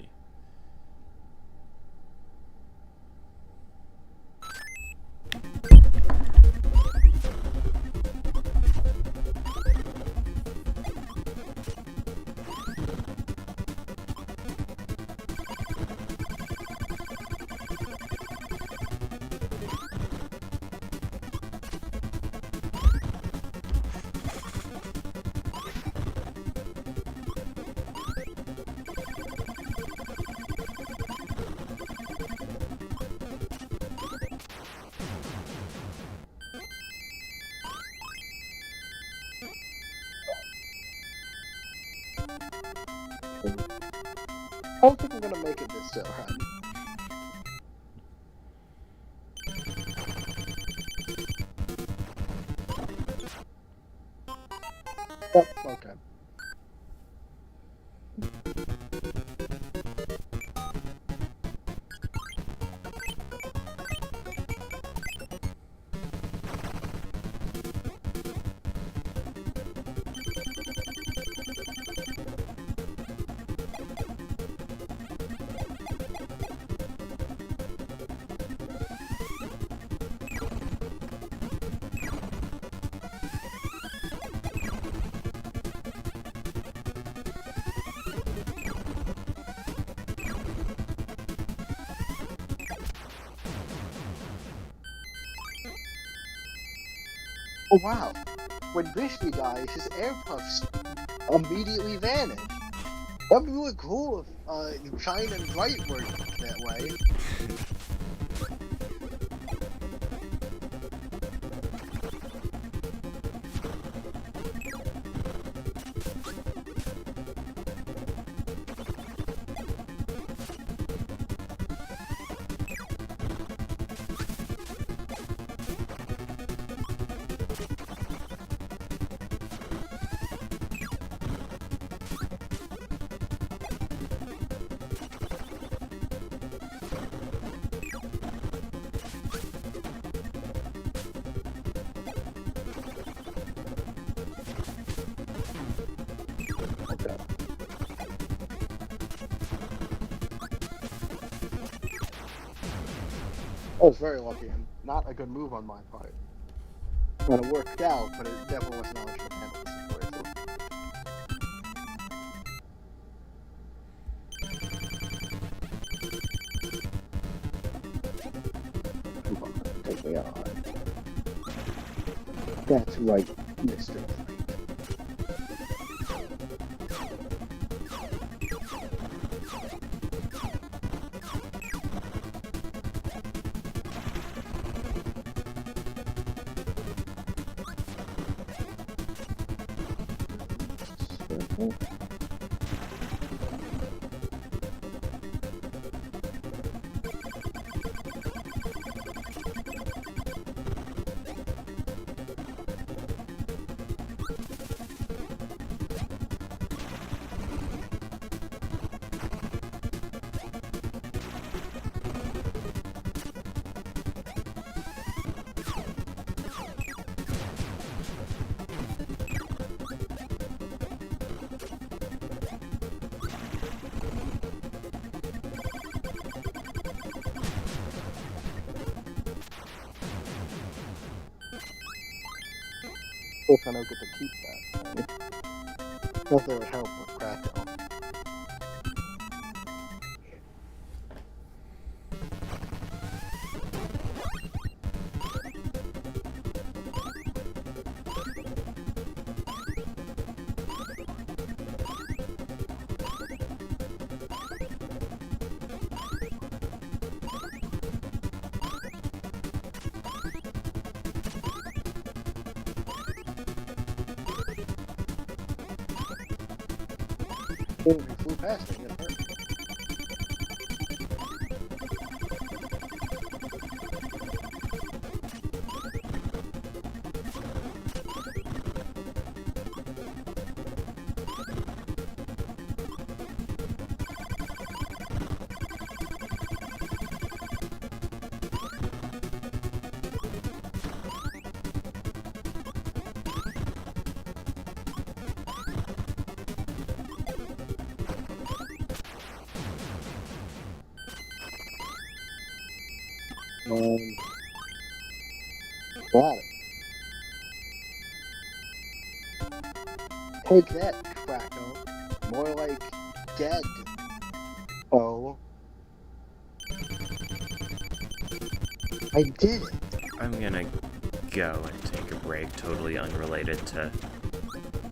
I don't think I'm gonna make it this run. Oh, okay. Oh wow, when Bishby dies, his air puffs immediately vanish. That'd be really cool if Shine and Bright worked that way. Okay. I was very lucky and not a good move on my part. When it worked out, but it definitely wasn't how I should have handled the situation. Come on, take me on. That's right, Mr. If I don't get to keep that. Nothing would help with Krakow. We flew past it. It hurt. Got it. Take that, Krakow. More like dead. Oh. I did it. I'm gonna go and take a break, totally unrelated to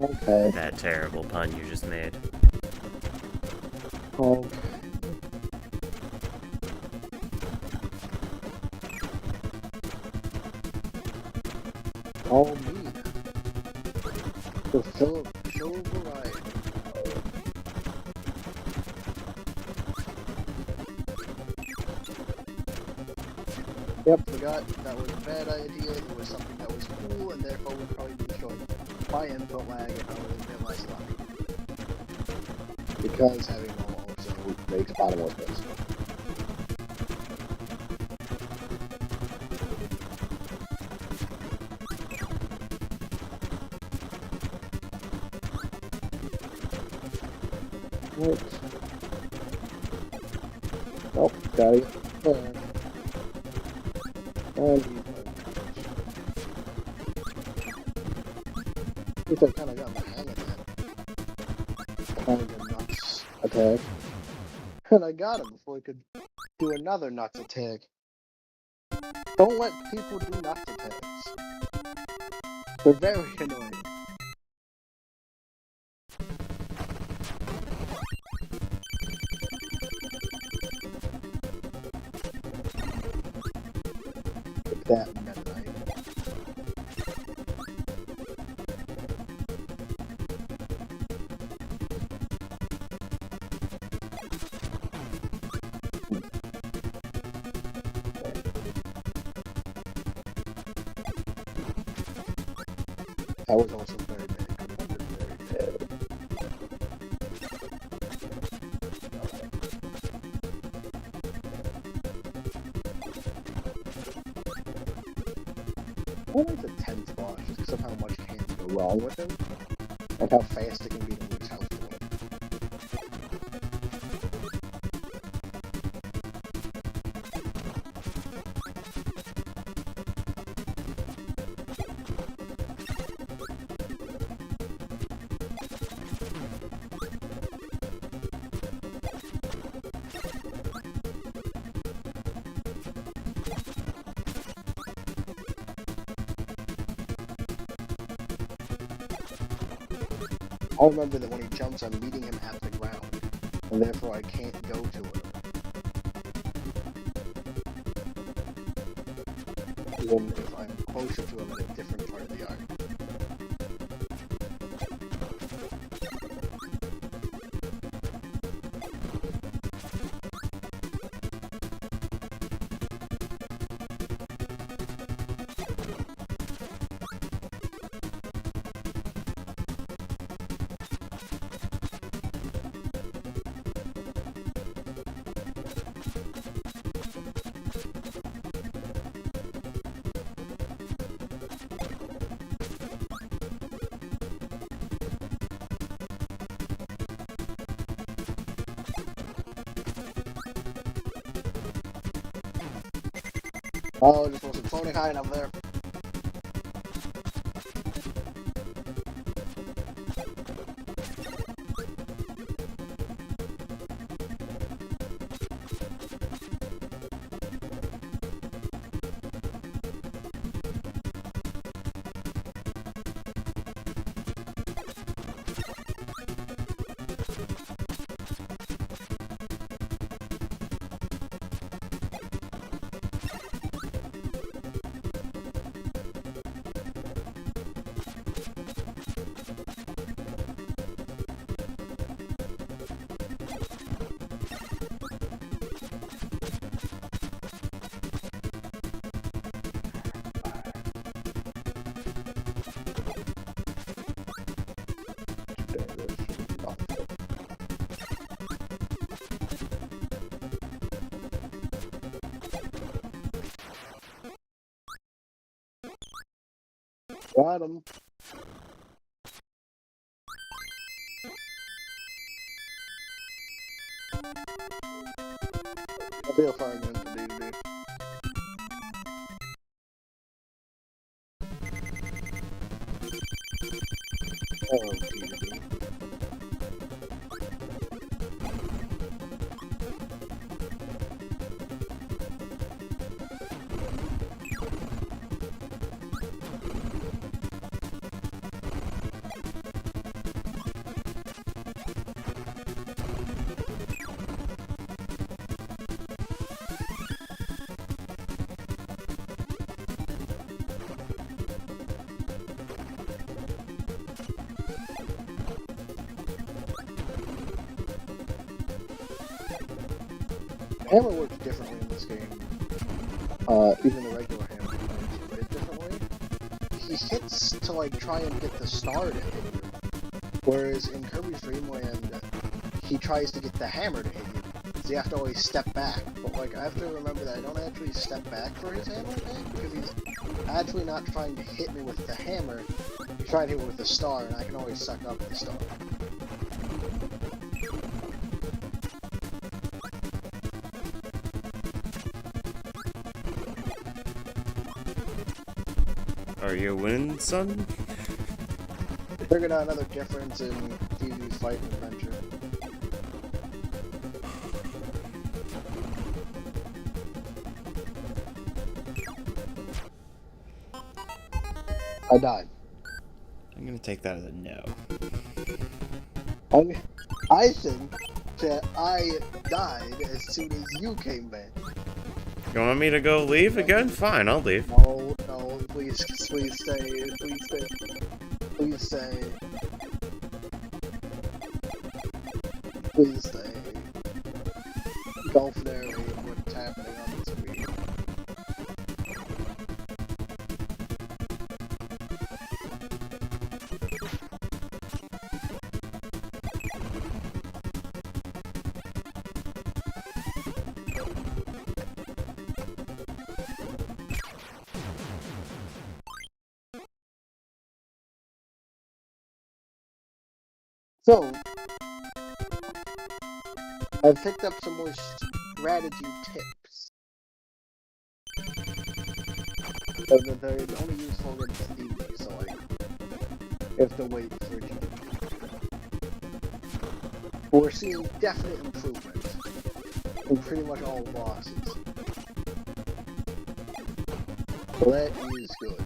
Okay. that terrible pun you just made. Okay. All me. The show variety. Yep, forgot that was a bad idea. It was something that was cool and therefore would probably be destroyed by input lag if I would have been less lucky. Because having no also makes bottomless pits. Right. Oh, got it. And at least I kind of got the hang of that kind of nuts attack. And I got him before he could do another nuts attack. Don't let people do nuts attacks. They're very annoying. That meta knight. That was also very big. Very bad. I like the 10th boss just because of how much can go wrong with him and how fast it can be to lose health to him. I remember that when he jumps, I'm meeting him at the ground, and therefore I can't go to him. Even if I'm closer to him in a different part of the art. Oh, just wasn't floating high enough there. Got him. I'll be a fireman for D2D. Oh, D2D. Hammer works differently in this game. Even the regular hammer works a bit differently. He hits to like try and get the star to hit you, whereas in Kirby's Dream Land, he tries to get the hammer to hit you. So you have to always step back. But like I have to remember that I don't actually step back for his hammer attack because he's actually not trying to hit me with the hammer. He's trying to hit me with the star, and I can always suck up the star. Are you winning, son? Figured out another difference in DD's Fight and Adventure. I died. I'm gonna take that as a no. I think that I died as soon as you came back. You want me to go leave again? Fine, I'll leave. No, no, please stay, please stay, please stay. Please stay. Golf narrate what's happening on the screen. So, I've picked up some more strategy tips. But they're only useful against DB, so like, you have to wait for it. We're seeing definite improvement in pretty much all bosses. So that is good.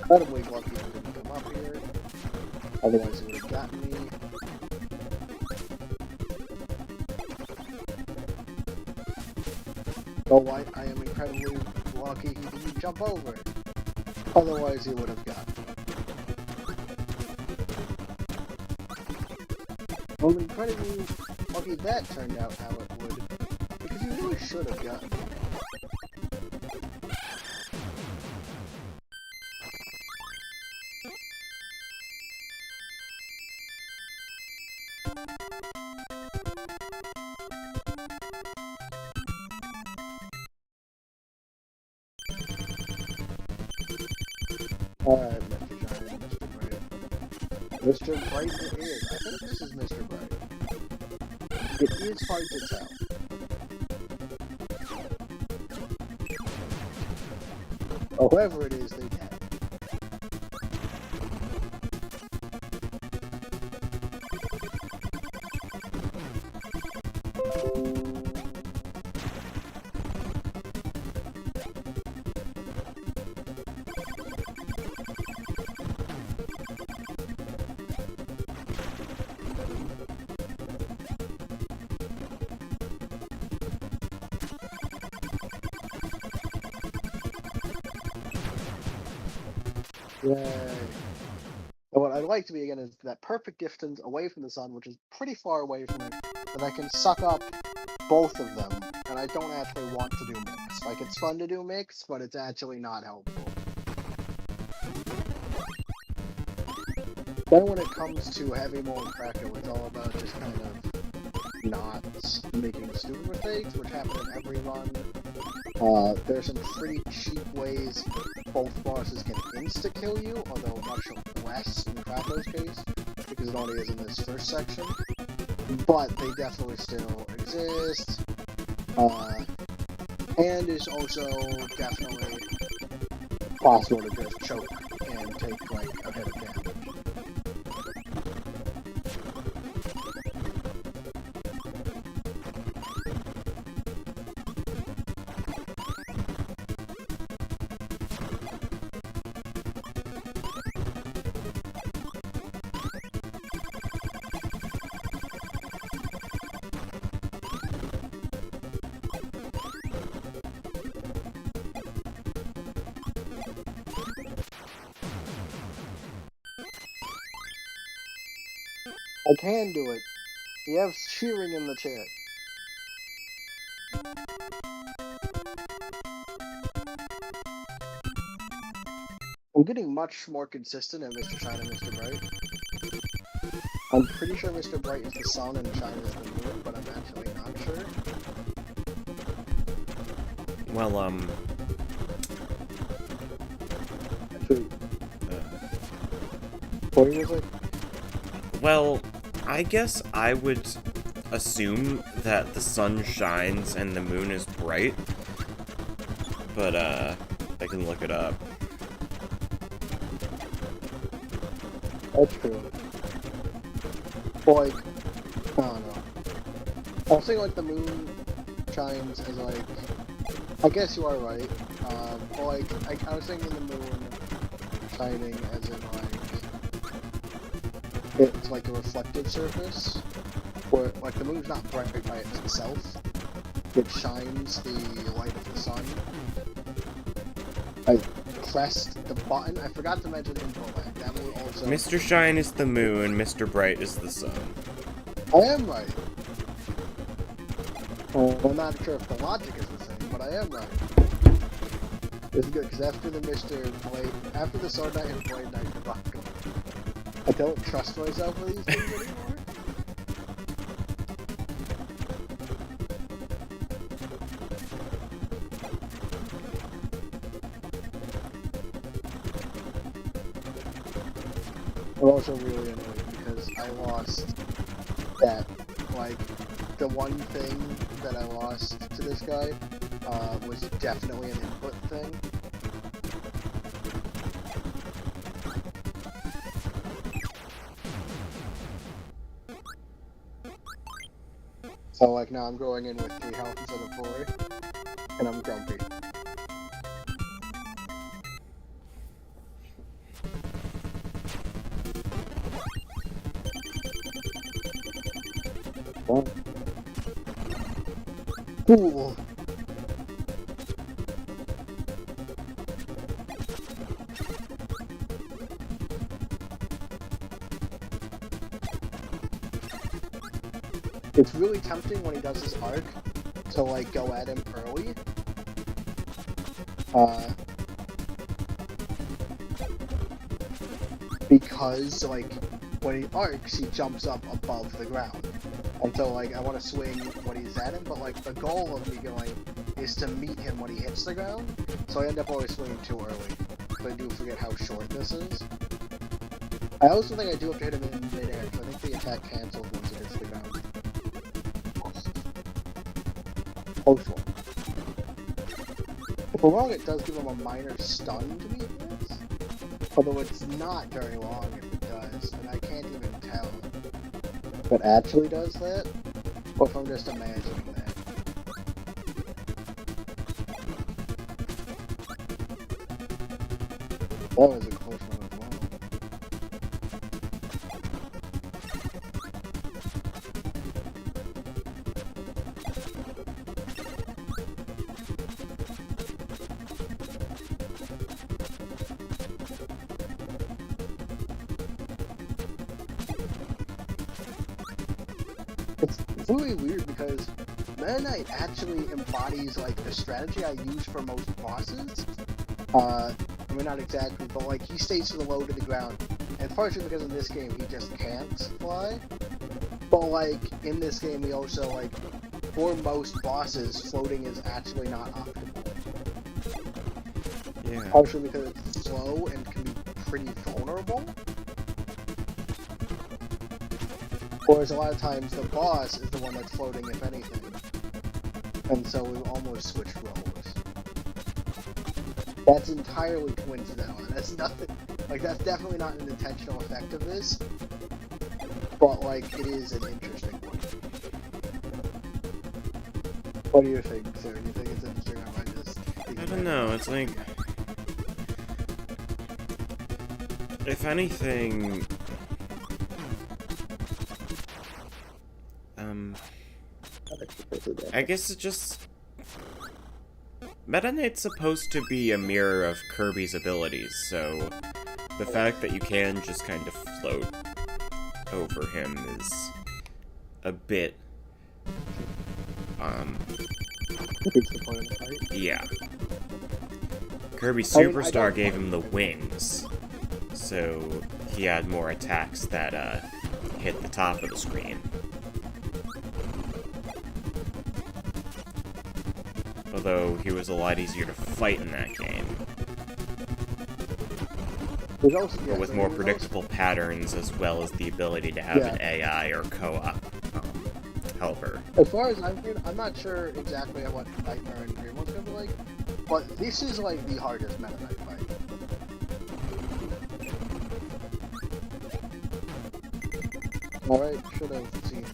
Incredibly lucky I didn't come up here, otherwise it would have gotten me. Oh, I am incredibly lucky he didn't jump over it, otherwise he would have gotten me. I'm incredibly lucky that turned out how it would, because he really should have gotten me. Alright, Mr. Giant, Mr. Bright. Mr. Bright it is. I think this is Mr. Bright. It is hard to tell. Whoever it is, they can. Yay. And what I'd like to be again is that perfect distance away from the sun, which is pretty far away from it, that I can suck up both of them, and I don't actually want to do mix. Like, it's fun to do mix, but it's actually not helpful. Then when it comes to Heavy Mole and Crackle, it's all about just kind of not making stupid mistakes, which happen in every run. There's some pretty cheap ways both bosses can insta-kill you, although much less in Crackle's case, because it only is in this first section. But they definitely still exist. And it's also definitely possible to just choke and take, like, a hit of damage. I can do it. You have cheering in the chat. I'm getting much more consistent at Mr. Shine and Mr. Bright. I'm pretty sure Mr. Bright is the sun and Shine is the moon, but I'm actually not sure. Well, Actually, what was it? well, I guess I would assume that the sun shines and the moon is bright, but, I can look it up. That's true. But, like, I don't know. I was thinking, like, the moon shines as, like, I guess you are right. But, like, I was thinking the moon shining as in, like, it's like a reflective surface, where, like, the moon's not bright by itself. It shines the light of the sun. I pressed the button. I forgot to mention info lag. That will also... Mr. Shine is the moon, Mr. Bright is the sun. I am right. I'm not sure if the logic is the same, but I am right. It's good, because after the after the Sword Knight and Blade Knight debacle, I don't trust myself with these things anymore. I'm also really annoyed because I lost that, like, the one thing that I lost to this guy was definitely an input thing. So, like, now I'm going in with 3 health instead of 4, and I'm grumpy. Cool. It's really tempting when he does his arc to, like, go at him early. Because, like, when he arcs, he jumps up above the ground. And so, like, I want to swing when he's at him, but, like, the goal of me going is to meet him when he hits the ground. So I end up always swinging too early. But I do forget how short this is. I also think I do have to hit him in mid-air, so I think the attack cancels once it hits the ground. Close one. If we're wrong, it does give him a minor stun to meet this. Although it's not very long if it does, and I can't even tell if it actually does that, or if I'm just imagining that. That was a close one as well. It's really weird because Meta Knight actually embodies, like, the strategy I use for most bosses. I mean, not exactly, but, like, he stays to the low to the ground, and it's partially because in this game he just can't fly. But like in this game, he also like for most bosses, floating is actually not optimal. Yeah. Partially because it's slow and can be pretty vulnerable. Whereas a lot of times the boss is the one that's floating, if anything. And so we've almost switched roles. That's entirely coincidental. That's nothing. Like, that's definitely not an intentional effect of this. But, like, it is an interesting one. What do you think, sir? Do you think it's interesting, or am I just... I don't know, it's like... If anything... I guess it's just... Meta Knight's supposed to be a mirror of Kirby's abilities, so... The fact that you can just kind of float over him is... a bit... It's the point of the fight. yeah. Kirby Superstar gave him the wings, so he had more attacks that, hit the top of the screen. Although he was a lot easier to fight in that game. Also, but with more predictable patterns, as well as the ability to have an AI or co-op helper. As far as I'm concerned, I'm not sure exactly what Nightmare and Dream One's gonna be like, but this is like the hardest Meta Knight fight. Alright, should have seen that.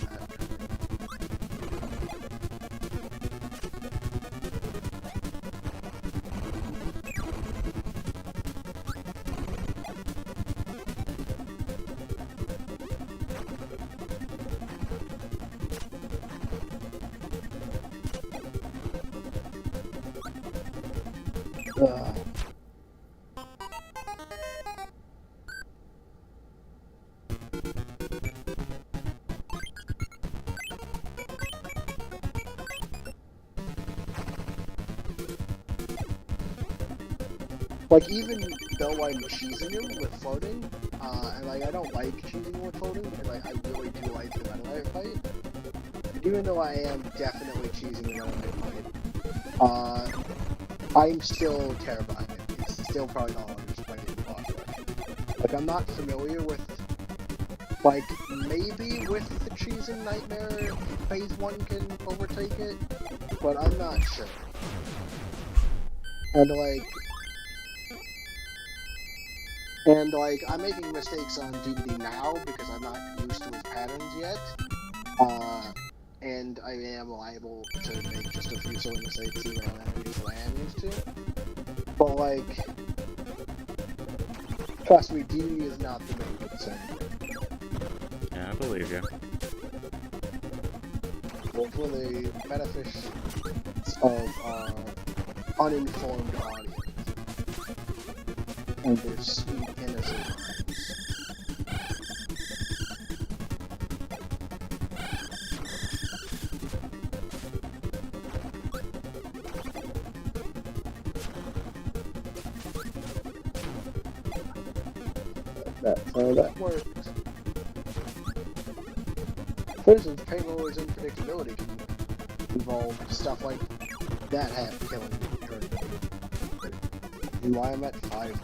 Like, even though I'm cheesing him with floating, and like, I don't like cheesing him with floating, and like, I really do like the Meta Knight fight, even though I am definitely cheesing the Meta Knight fight, I'm still terrified of it. It's still probably the hardest fight in the boss fight. Like, I'm not familiar with, like, maybe with the cheesing Nightmare, Phase 1 can overtake it, but I'm not sure. And like, I'm making mistakes on DDD now because I'm not used to his patterns yet. And I am liable to make just a few silly mistakes even on enemies that I am used to. But like, trust me, DDD is not the main concern. Yeah, I believe you. Well, for the benefit of uninformed audience. And their sweet innocent hearts. That's how that works. For instance, payload's unpredictability can involve stuff like that killing during the game. And why I'm at 5.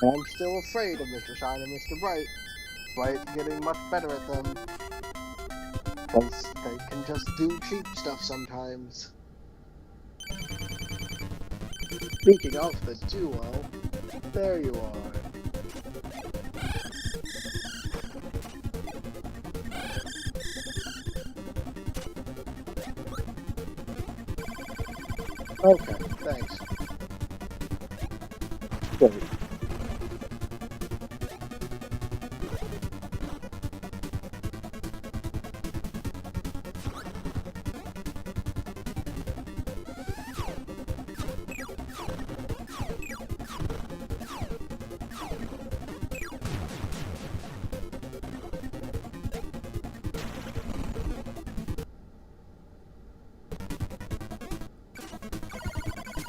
I'm still afraid of Mr. Shine and Mr. Bright, despite getting much better at them. Because they can just do cheap stuff sometimes. Speaking of the duo, there you are. Okay, thanks. Great.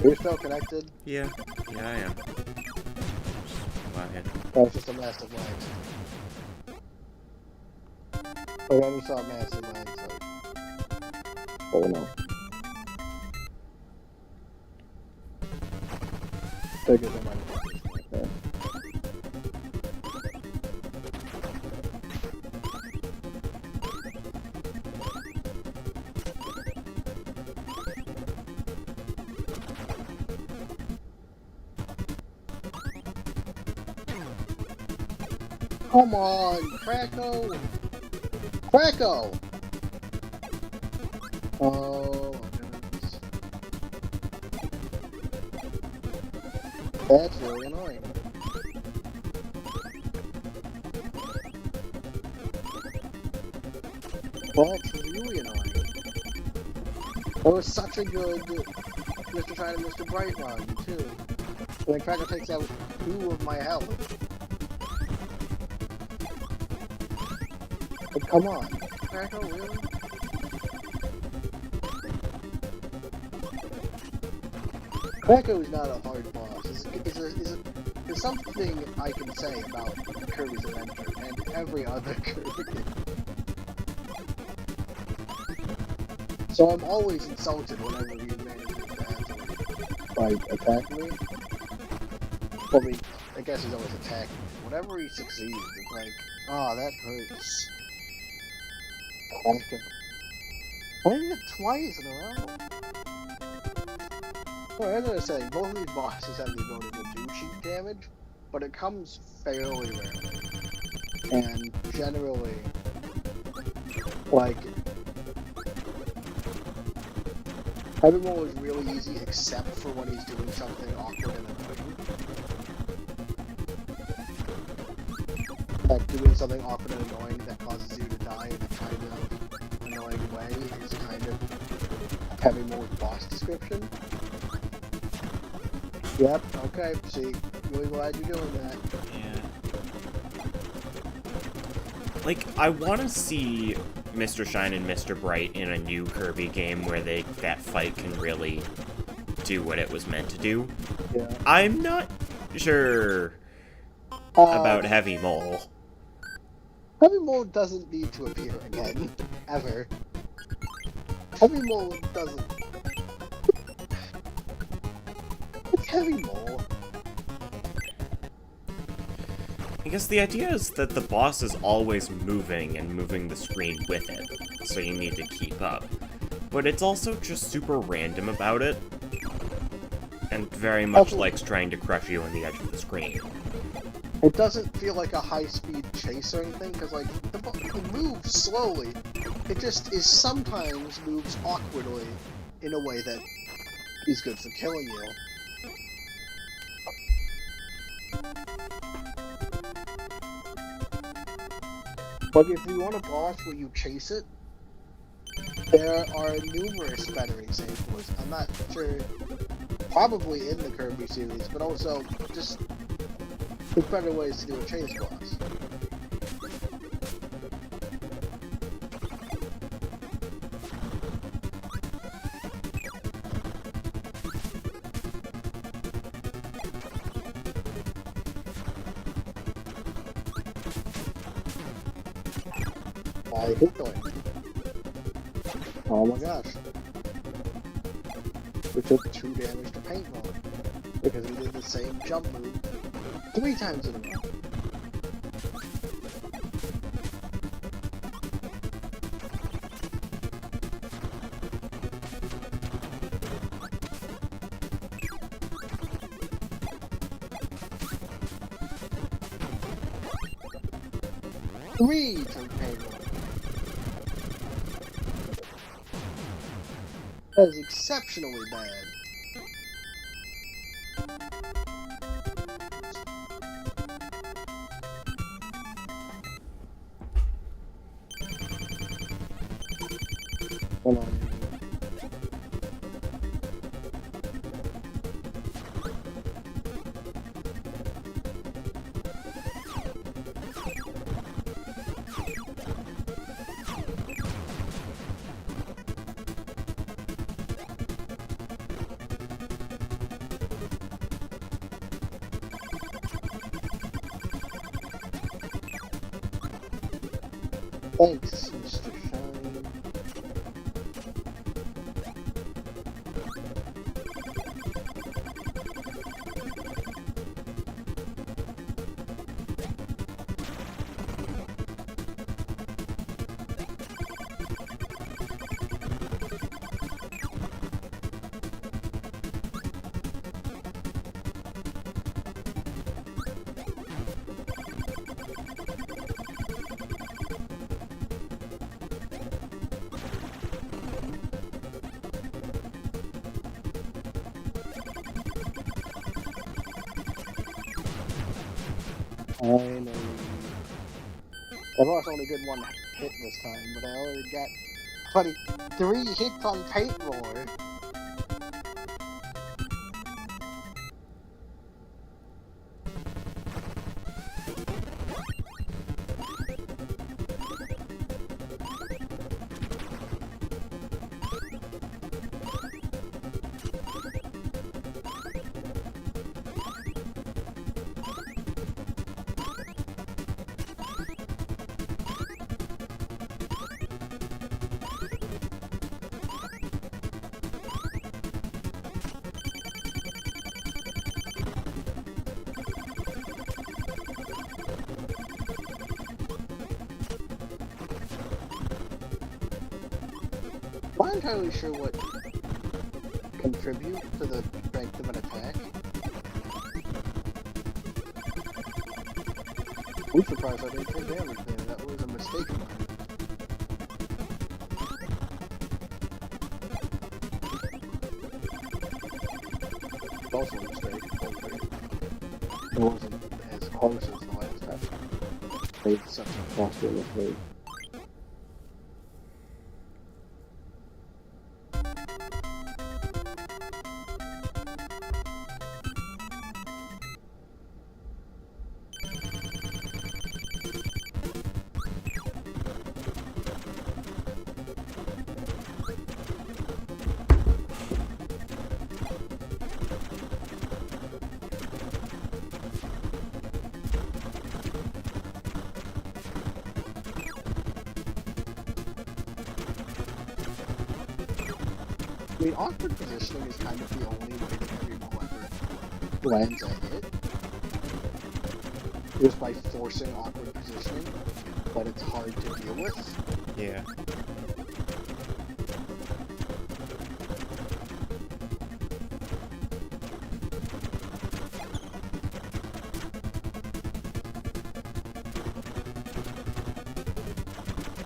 You're still connected? Yeah. Yeah, I am. Go ahead. That's just a massive lag. Oh, yeah, we saw a massive lag, so... Oh, no. Figured they might have done something like that. Come on, Kracko! Kracko! Oh, goodness. That's really annoying. That's really annoying. That was such a good Mr. Shine and Mr. Bright run, too. And then Kracko takes out 2 of my health. But come on. Kracko, really? Kracko is not a hard boss. There's something I can say about Kirby's Adventure and every other Kirby game. So I'm always insulted whenever he manages to actually, like, attack me. Well, I guess he's always attacking me. Whenever he succeeds, it's like, oh, that hurts. Why did it twice in a row? Well, as I was saying, both of these bosses have the ability to do cheap damage, but it comes fairly rarely. And generally, like, Heavy Roll is really easy except for when he's doing something awkward and annoying. Like, doing something awkward and annoying that causes you to die in a kind of annoying way is kind of Heavy Roll's boss description. Yep, okay, see, really glad you're doing that. Yeah. Like, I want to see Mr. Shine and Mr. Bright in a new Kirby game where that fight can really do what it was meant to do. Yeah. I'm not sure about Heavy Mole. Heavy Mole doesn't need to appear again, ever. Heavy Mole doesn't... It's Heavy Mole. I guess the idea is that the boss is always moving and moving the screen with it, so you need to keep up. But it's also just super random about it, and very much likes trying to crush you on the edge of the screen. It doesn't feel like a high-speed chase or anything, because, like, it moves slowly. It just sometimes moves awkwardly in a way that is good for killing you. But if you want a boss where you chase it, there are numerous better examples. I'm not sure, probably in the Kirby series, but also just there's better ways to do a chase boss. I hit going. Oh my gosh. We took 2 damage to paintball because we did the same jump move 3 times in a row. Three to paintball. That is exceptionally bad. Hold on. Thanks, Mr. Shine. Finally. The boss only did one hit this time, but I already got 23 hits on paint roller. I'm not entirely sure what contribute to the strength of an attack. I'm surprised I didn't take damage there. That was a mistake of mine. Also a mistake. It wasn't as close as the last time. Made such a faster mistake. I mean, awkward positioning is kind of the only way that Kirby will ever lands a hit. Just by forcing awkward positioning, but it's hard to deal with. Yeah.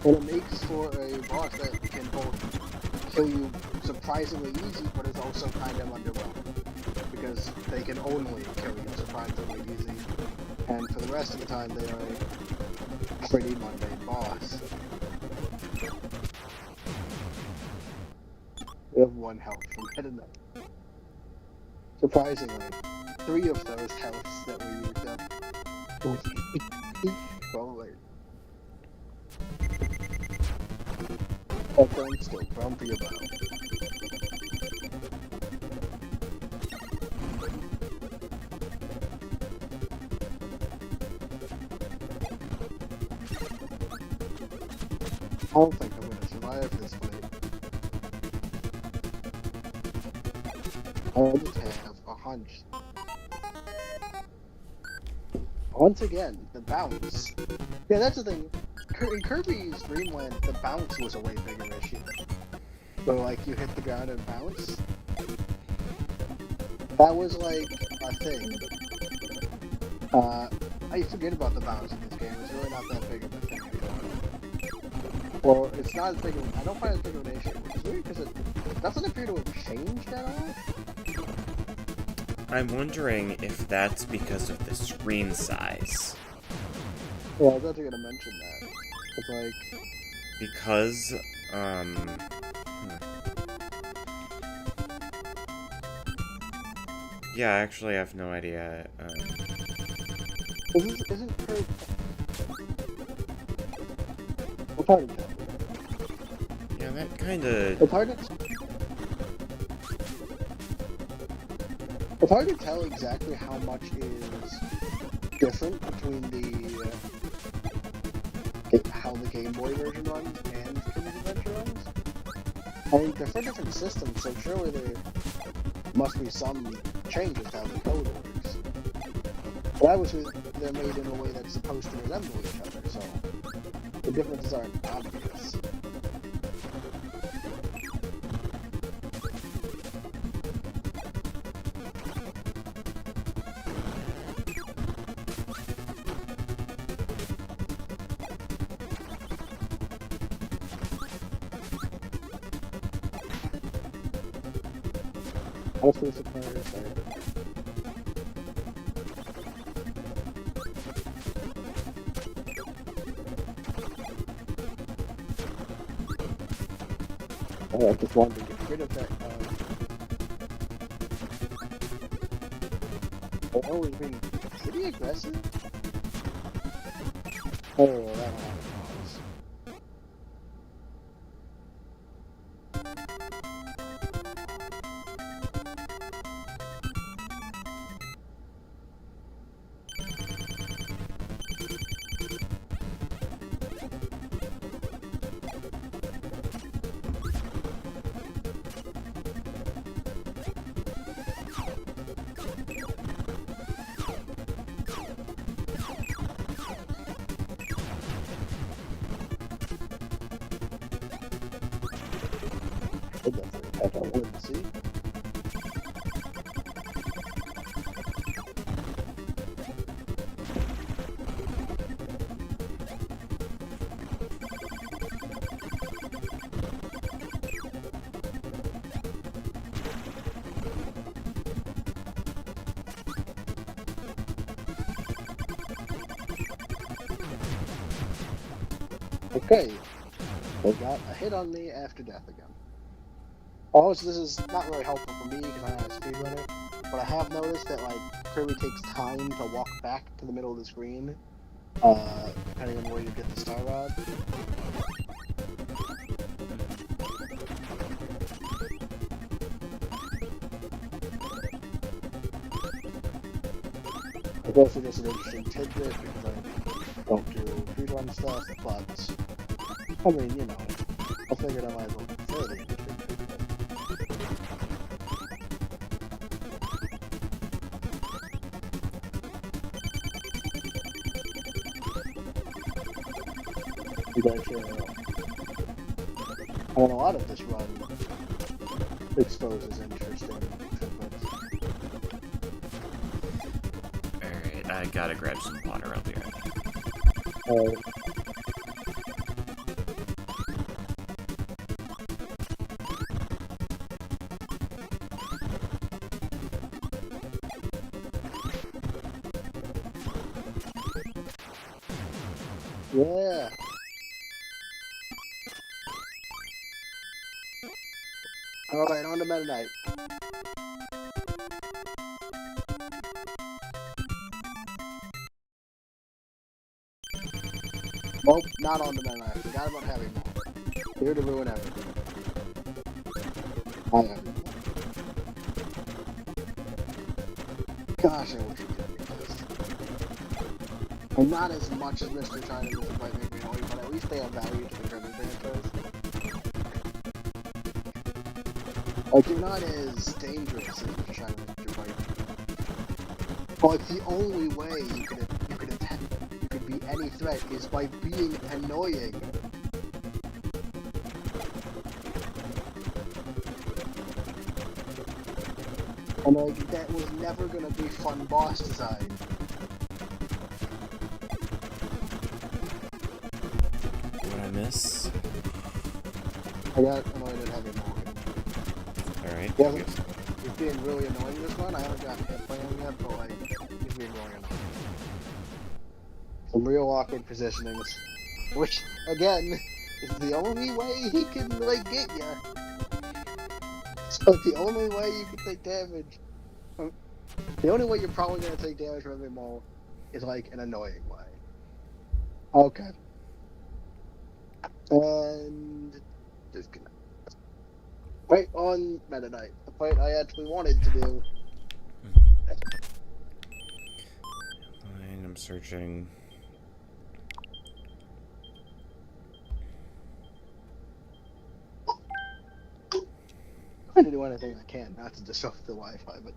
And it makes for a boss that can both kill you surprisingly easy, but is also kind of underwhelming. Because they can only kill you surprisingly easy. And for the rest of the time, they are a pretty mundane boss. We have 1 health from hitting them. Surprisingly, 3 of those healths that we used up. Probably. But I'm still grumpy about it. I don't think I'm gonna survive this fight. I just have a hunch. Once again, the bounce. Yeah, that's the thing. In Kirby's Dreamland, the bounce was a way bigger issue. So, like, you hit the ground and bounce. That was, like, a thing. I forget about the bounce in this game. It's really not that big of a thing anymore. Well, it's not as big of I don't find it as big of an issue, which is weird because it doesn't appear to have changed at all. I'm wondering if that's because of the screen size. Yeah, I was actually gonna mention that. It's like... Because, yeah, actually I have no idea, Isn't Kirby... It's hard to tell. Yeah, that kinda... It's hard to tell exactly how much is different between how the Game Boy version runs and Kirby's Adventure runs. I mean, they're for different systems, so surely there must be some changes to how the code works. But obviously, they're made in a way that's supposed to resemble each other, so the differences aren't obvious. Hopefully suppliers are... I just wanted to get rid of that. Oh, he's being pretty aggressive. Oh, that one. I don't want to see. Okay, they got a hit on me after death again. Also, this is not really helpful for me because I'm not a speedrunner, but I have noticed that like Kirby takes time to walk back to the middle of the screen, depending on where you get the Star Rod. It's also just an interesting tidbit because I don't do speedrun stuff, but I mean, you know, I figured I might as well say the interesting tidbit. I mean, a lot of this run exposes interesting tidbits. Alright, I gotta grab some water, I'll be right back. Yeah. Alright, on to Meta Knight. Nope, not on to Meta Knight. Forgot about Heavy Maul. Here to ruin everything. I am. Gosh, I wish you could make this. And not as much as Mr. China doesn't might make me annoying, but at least they have value to the Kirby franchise. Like, you're not as dangerous as Mr. China Mr. White. But like, the only way you could be any threat is by being annoying. And like, that was never gonna be fun boss design. What I miss? I got annoyed at Heavy Maul. Alright. Yeah, he's being really annoying this one. I haven't gotten hit by him yet, but like, he's being really annoying. Some real awkward positionings. Which, again, is the only way he can, like, get ya. So the only way you can take damage... The only way you're probably gonna take damage from Heavy Maul is, like, an annoying way. Okay. And... disconnect. Right on Meta Knight, the fight I actually wanted to do. Fine, I'm searching. trying to do anything I can not to disrupt the Wi-Fi, but...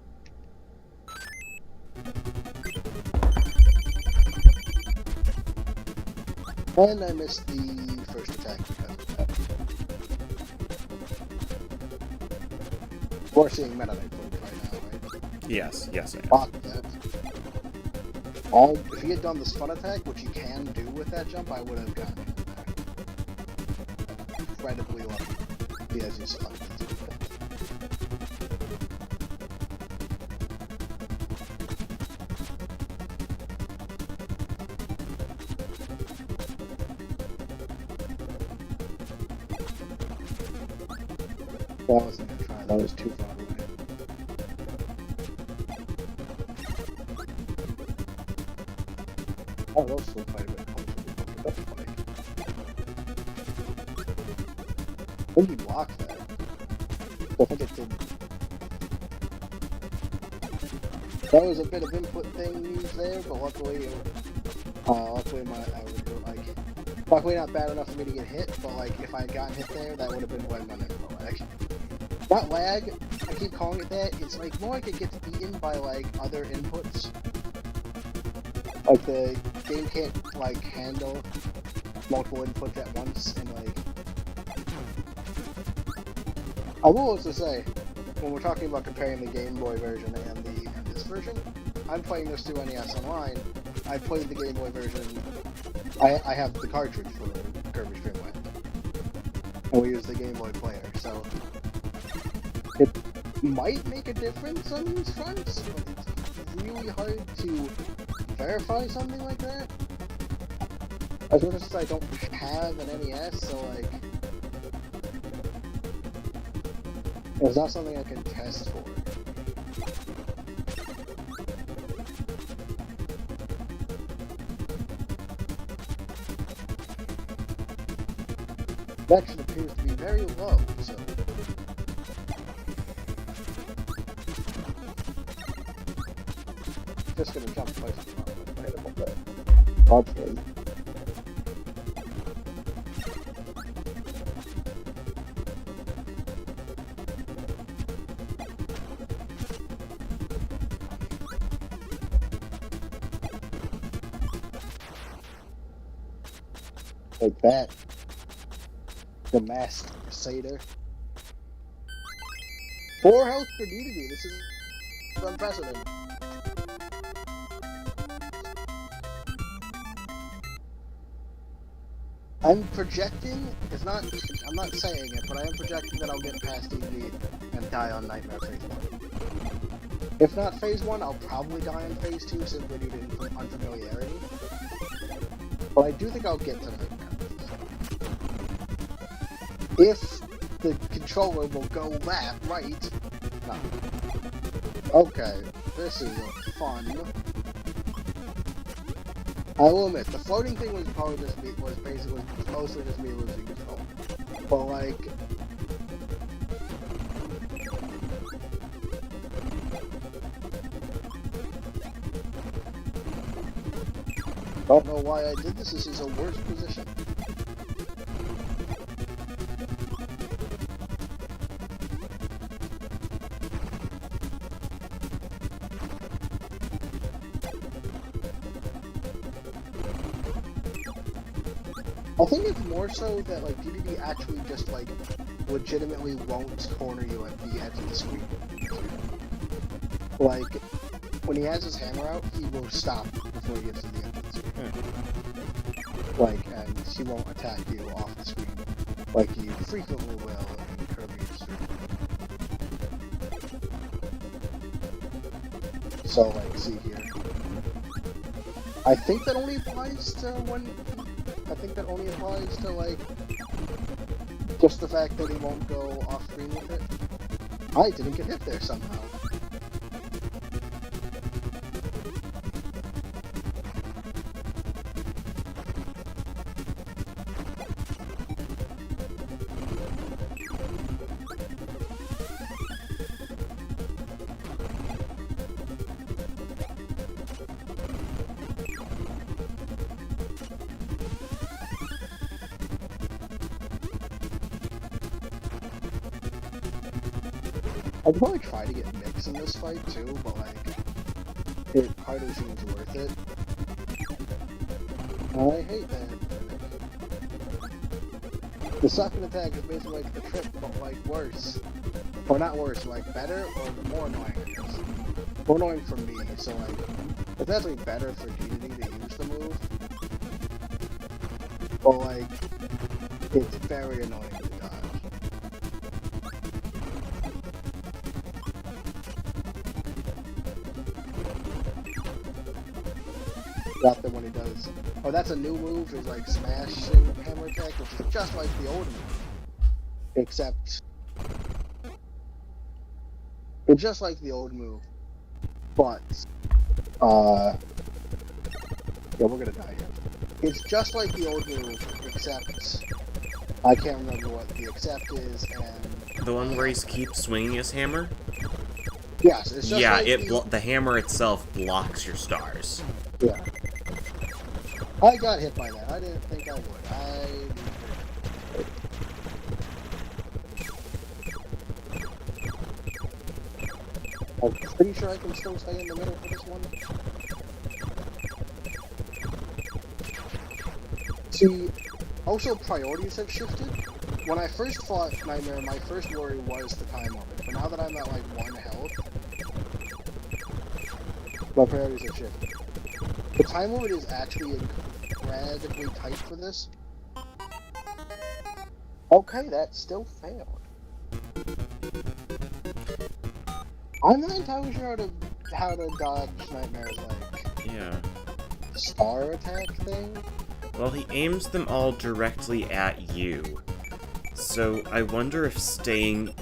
And I missed the first attack because of that. We're seeing Meta Knight footage right now, right? Yes, yes, I am. Fuck that. If he had done the spun attack, which he can do with that jump, I would have gotten him back. Incredibly lucky. He has his luck. I wasn't gonna try, that was too far away. Oh, those still quite a bit closer to what it like. I think he blocked that. I think it did. That was a bit of input thing used there, but luckily, luckily not bad enough for me to get hit, but like, if I had gotten hit there, that would have been when my info lag. Not lag, I keep calling it that, it's like more like it gets eaten by like other inputs. Like the game can't like handle multiple inputs at once, and like... I will also say, when we're talking about comparing the Game Boy version and this version, I'm playing this through NES Online. I played the Game Boy version. I have the cartridge for Kirby Dream Land, and we use the Game Boy player, so it might make a difference on these fronts, but it's really hard to verify something like that. As much as I don't have an NES, so like, it's not something I can test for. Action appears to be very low, so... Just gonna jump twice as long. Okay. Like that. The Masked Crusader. 4 health for DDD. This is unprecedented. I'm projecting, I'm not saying it, but I am projecting that I'll get past DDD and die on Nightmare Phase 1. If not Phase 1, I'll probably die on Phase 2 simply due to unfamiliarity. But I do think I'll get to Nightmare. If the controller will go left, right, no. Okay, this is fun. I will admit, the floating thing was probably just me, was mostly just me losing control. But like, don't know why I did this. This is a worse position. I think it's more so that like DDD actually just like legitimately won't corner you at the edge of the screen. Like when he has his hammer out, he will stop before he gets to the end of the screen. Like, and he won't attack you off the screen like he frequently will in Kirby stream. So like, see here. I think that only applies to when. I think that only applies to, like, just the fact that he won't go off-screen with it. I didn't get hit there somehow. I'd probably try to get Mix in this fight too, but like, it hardly seems worth it. I hate that. The second attack is basically like the trip, but like worse. Or not worse, like better or more annoying, I guess. More annoying for me, so like, it's actually better for Dedede to use the move. But like, it's very annoying to dodge. Got them when he does. Oh, that's a new move, is like smashing hammer attack, which is just like the old move. Except it's just like the old move. But yeah, we're gonna die here. It's just like the old move, except I can't remember what the except is, and The one where he keeps swinging his hammer? yes, it's just Yeah, like the hammer itself blocks your stars. yeah. I got hit by that. I didn't think I would. I'm pretty sure I can still stay in the middle for this one. See, also priorities have shifted. When I first fought Nightmare, my first worry was the time limit. But now that I'm at like 1 health, my priorities have shifted. The time limit is actually incredibly tight for this. Okay, that still failed. I'm not entirely sure how to dodge Nightmare's like Yeah. star attack thing. Well, he aims them all directly at you. So I wonder if staying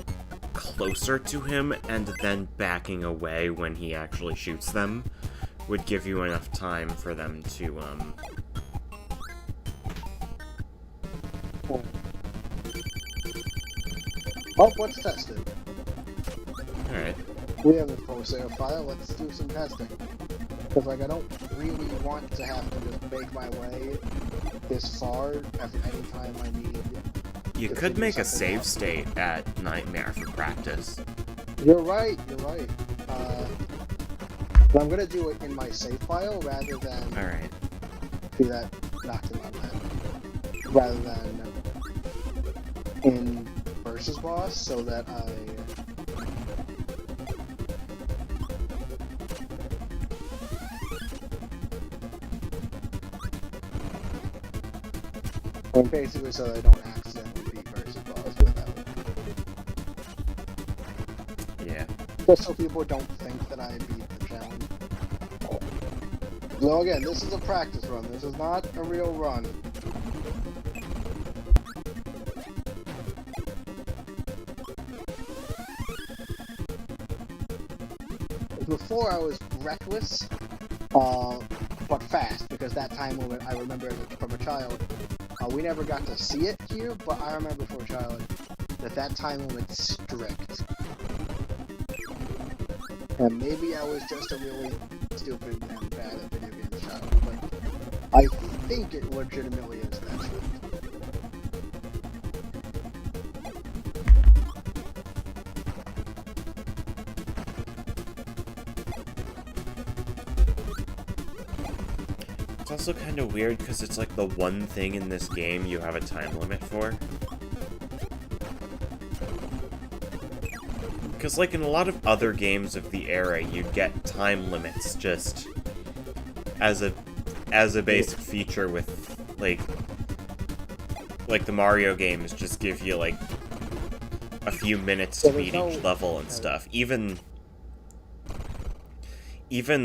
closer to him and then backing away when he actually shoots them would give you enough time for them to, Oh, let's test it. Alright. We have a full save file, let's do some testing. Because, like, I don't really want to have to just make my way this far any time I need. You could make a save state at Nightmare for practice. You're right, you're right. But I'm gonna do it in my save file rather than... Alright. See that? Knocked him on that. Rather than in versus boss, so that and basically so that I don't accidentally beat versus boss without. Yeah. Just so people don't think that I beat the challenge. So again, this is a practice run. This is not a real run. Before I was reckless, but fast, because that time limit I remember from a child. We never got to see it here, but I remember from a child that time limit's strict. And maybe I was just a really stupid and bad at video games child, but I think it legitimately is that strict. It's also kind of weird because it's like the one thing in this game you have a time limit for. Because like in a lot of other games of the era, you'd get time limits just as a basic feature with like the Mario games just give you like a few minutes to beat each level and stuff. Even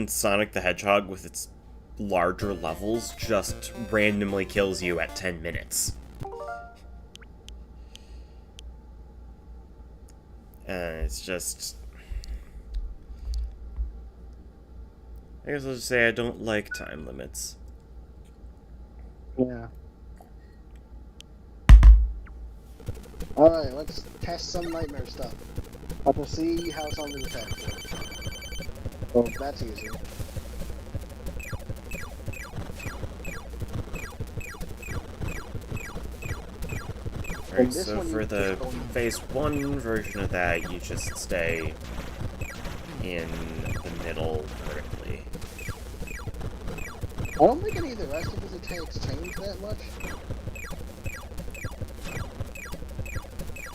Sonic the Hedgehog with its larger levels just randomly kills you at 10 minutes. It's just... I guess I'll just say I don't like time limits. Yeah. Alright, let's test some Nightmare stuff. Let's see how some of the attacks work. Oh, that's easy. Alright, this so one for you the just go in- phase 1 version of that, you just stay in the middle vertically. I don't think any of the rest of his attacks change that much.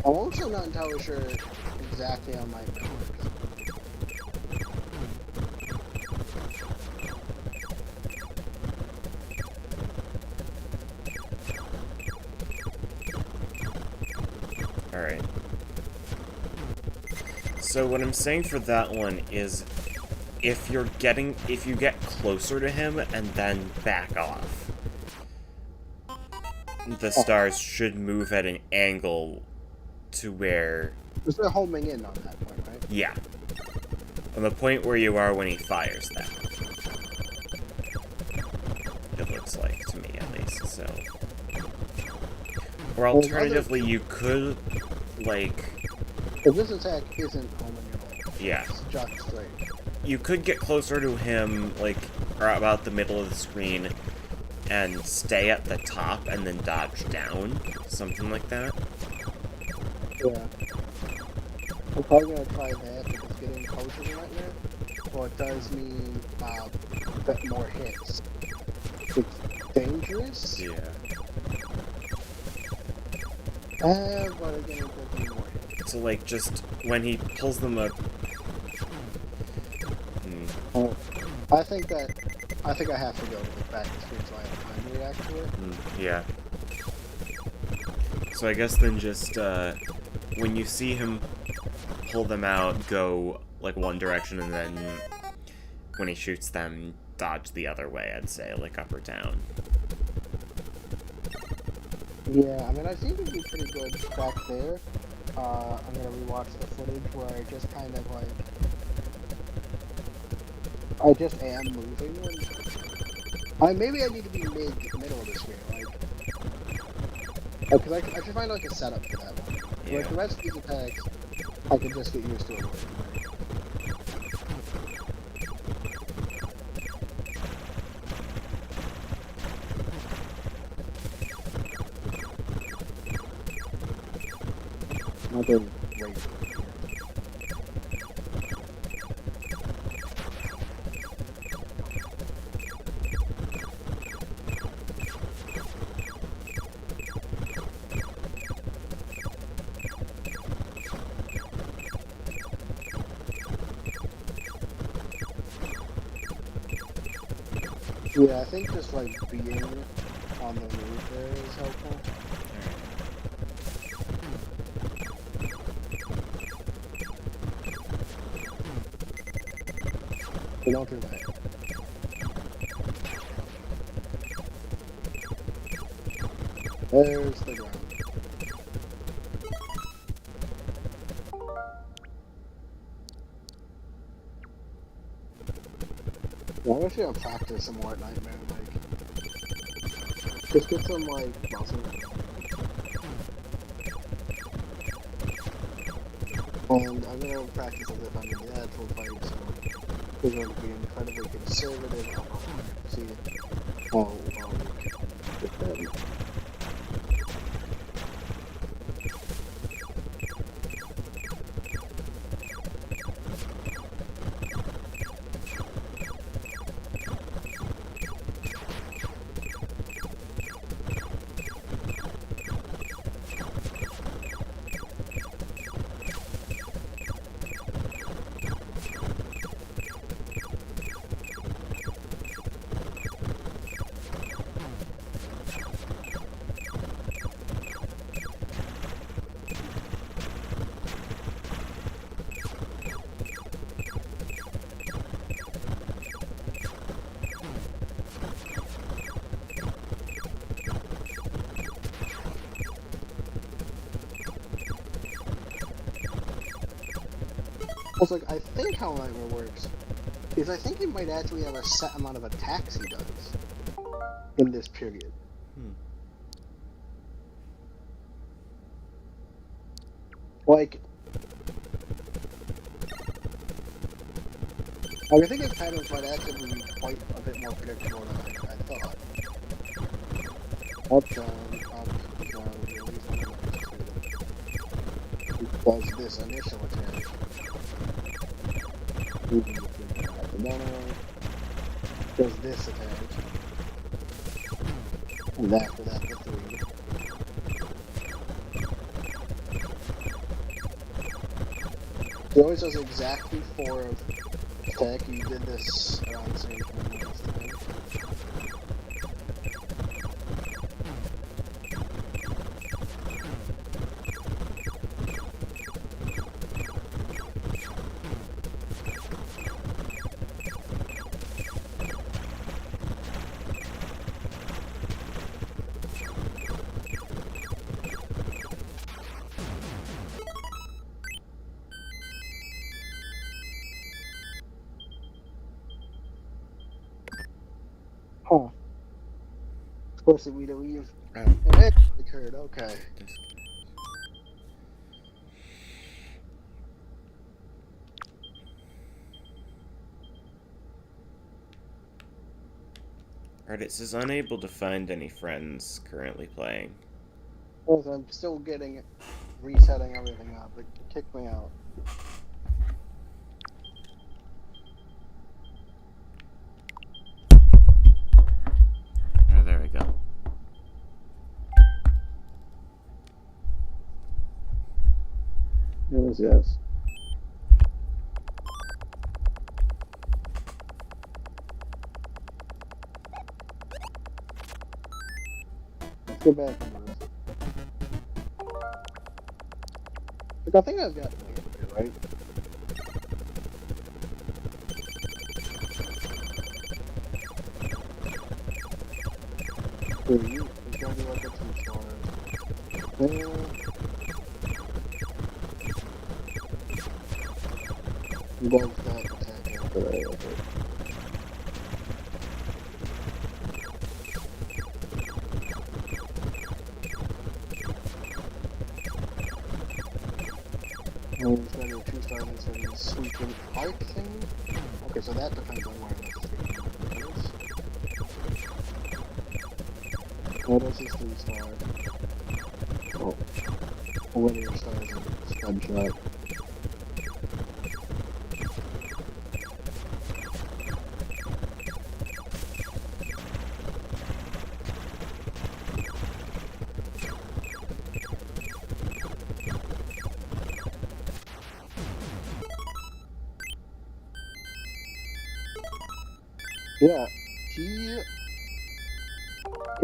I'm also not entirely sure exactly how my works. Alright. So what I'm saying for that one is if you get closer to him and then back off, the stars should move at an angle to where... Because they're homing in on that point, right? Yeah. On the point where you are when he fires them. It looks like, to me at least, so... Or alternatively, you could, like... If this attack isn't homing at all. Yeah. It's just straight. You could get closer to him, like, or about the middle of the screen, and stay at the top and then dodge down. Something like that. Yeah. I'm probably gonna try that because getting closer to Nightmare, well, it does mean a bit more hits. It's dangerous. Yeah. But again, it does mean more hits. So, like, just when he pulls them up... I think I have to go to the back screen so I have time to react to it. Yeah. So I guess then just, when you see him pull them out, go, like, one direction, and then when he shoots them, dodge the other way, I'd say, like, up or down. Yeah, I mean, I seem to be pretty good back there. I'm gonna rewatch the footage where I just kind of, like... I just am moving when... maybe I need to be middle of the screen, like... Because I should find, like, a setup for that one. Yeah. Like, the rest of these attacks, I can just get used to it. Another wait. Yeah, I think just like being on the move there is helpful. So don't do that. There's the ground. Yeah, I wish I would practice some more at Nightmare, like... Just get some, like, muscle. And I'm gonna practice as if I'm in the actual fight, so... We're going to be incredibly conservative. See... Oh, get that. Also, like, I think how Nightmare works is I think he might actually have a set amount of attacks he does in this period. Like I think his patterns might actually be quite a bit more predictable than I thought. Up, down, really. does this initial attack. Does this attack. And after that, the 3. He always does exactly 4 of attack. You did this around the same time last time. Huh. Of course, we to leave. Oh, And it occurred, okay. Artist is unable to find any friends currently playing. Well, I'm still getting resetting everything up. It kicked me out. Oh, there we go. Yes. Let's go back into this. Look, I think I've got it, right? It's gonna be like a 2-star. Love that attack after that. And it's gonna be a 2-star instead of sweeping arc thing. Okay, so that depends on where the 3 is. What else is 3-star? Oh, linear star is a stud shot. Yeah, he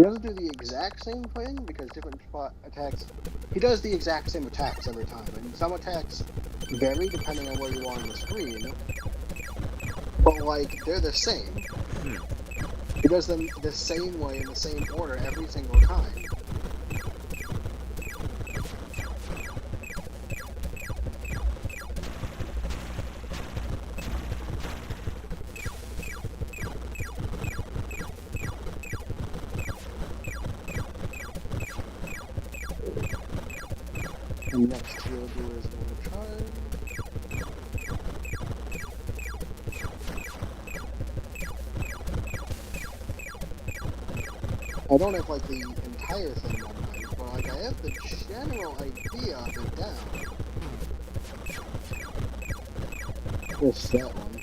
doesn't do the exact same thing because different attacks. He does the exact same attacks every time, and some attacks vary depending on where you are on the screen. But like they're the same. He does them the same way in the same order every single time. And next he'll do is one charge. I don't have like the entire thing memorized, but like I have the general idea of it down. What's that one?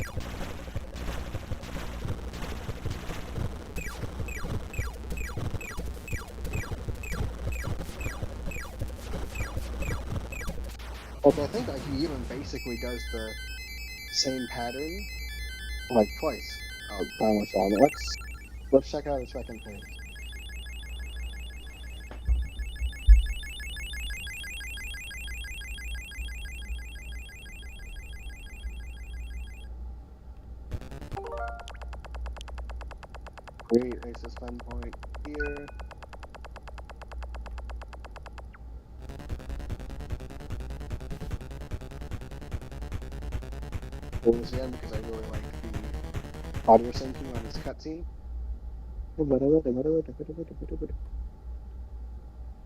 Like I think like he even basically does the same pattern like twice. Oh, time was on. Let's check out the second page. Great, a suspend point here. Towards the end because I really like the audio syncing on this cutscene.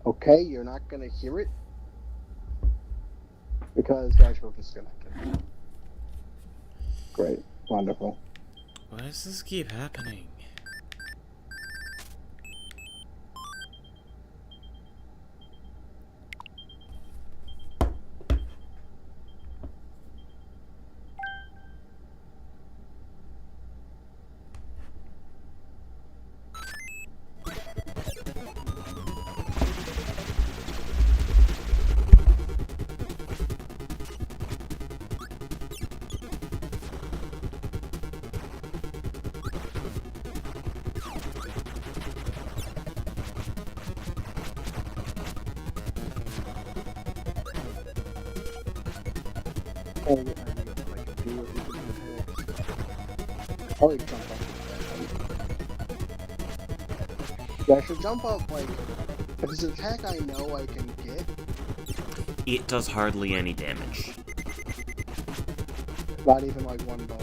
Okay, you're not gonna hear it because Dash was disconnected. Great, wonderful. Why does this keep happening? Oh, yeah, I mean, what I can do with these attacks. Probably jump up. Yeah, I should jump up, like, if it's an attack I know I can get. It does hardly any damage. Not even, like, one bar.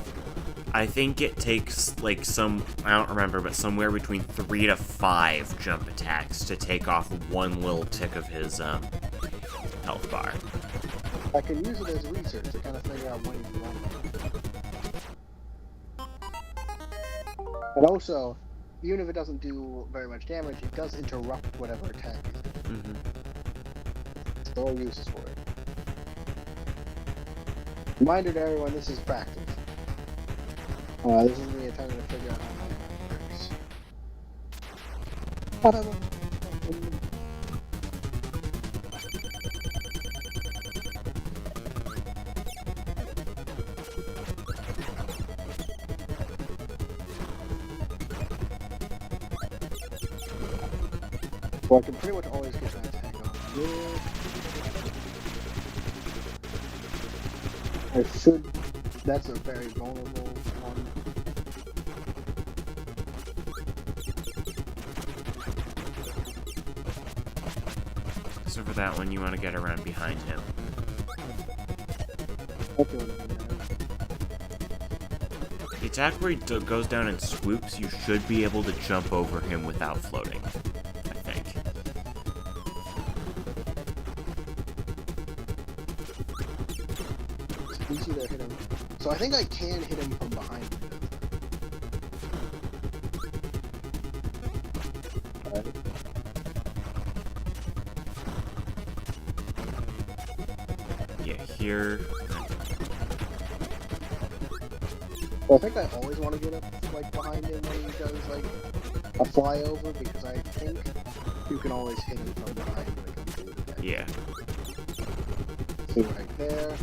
I think it takes, like, I don't remember, but somewhere between 3 to 5 jump attacks to take off one little tick of his, health bar. I can use it as research to kind of figure out when he's wrong. And also, even if it doesn't do very much damage, it does interrupt whatever attack he's doing. Mm-hmm. There are uses for it. Reminder to everyone, this is practice. This is me attempting to figure out how my works. Well, I can pretty much always get that attack on here. I should... That's a very vulnerable one. So for that one, you want to get around behind him. Okay. The attack where he goes down and swoops, you should be able to jump over him without floating. I think. It's easy to hit him. So I think I can hit him from behind. Yeah, here. Well, I think I always want to get up like behind him when he does like a flyover because I think you can always hit him from behind when it comes to the attack. Yeah. See right there.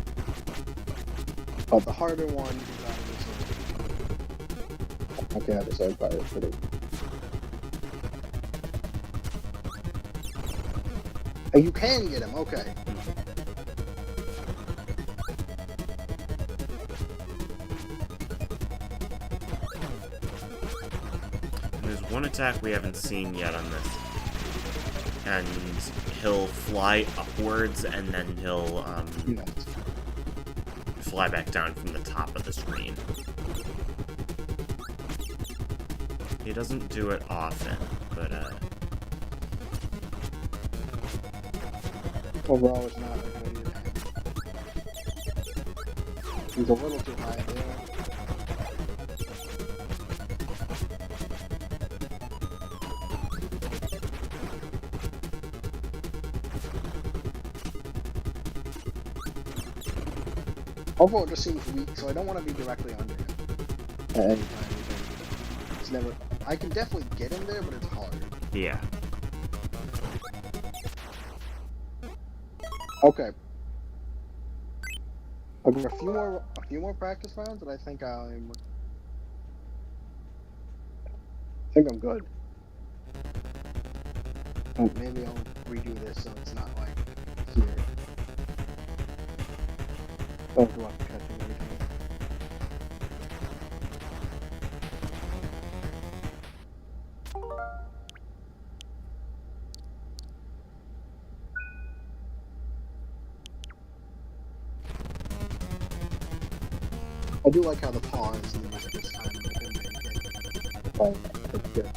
But the harder one is okay, I decided by it pretty. Oh, you can get him, okay. There's one attack we haven't seen yet on this. And he'll fly upwards and then he'll Yes. fly back down from the top of the screen. He doesn't do it often, but Overall, it's not a good idea. He's a little too high there. Overall, it just seems weak, so I don't want to be directly under him at any time. It's never. I can definitely get him there, but it's hard. yeah. Okay. I'll do a few more practice rounds, and I think I'm good. Oh, maybe I'll redo this so it's not like here. Oh, do I have to catch him every time? I do like how the pause in the music this time with him being hit. Oh, that's good.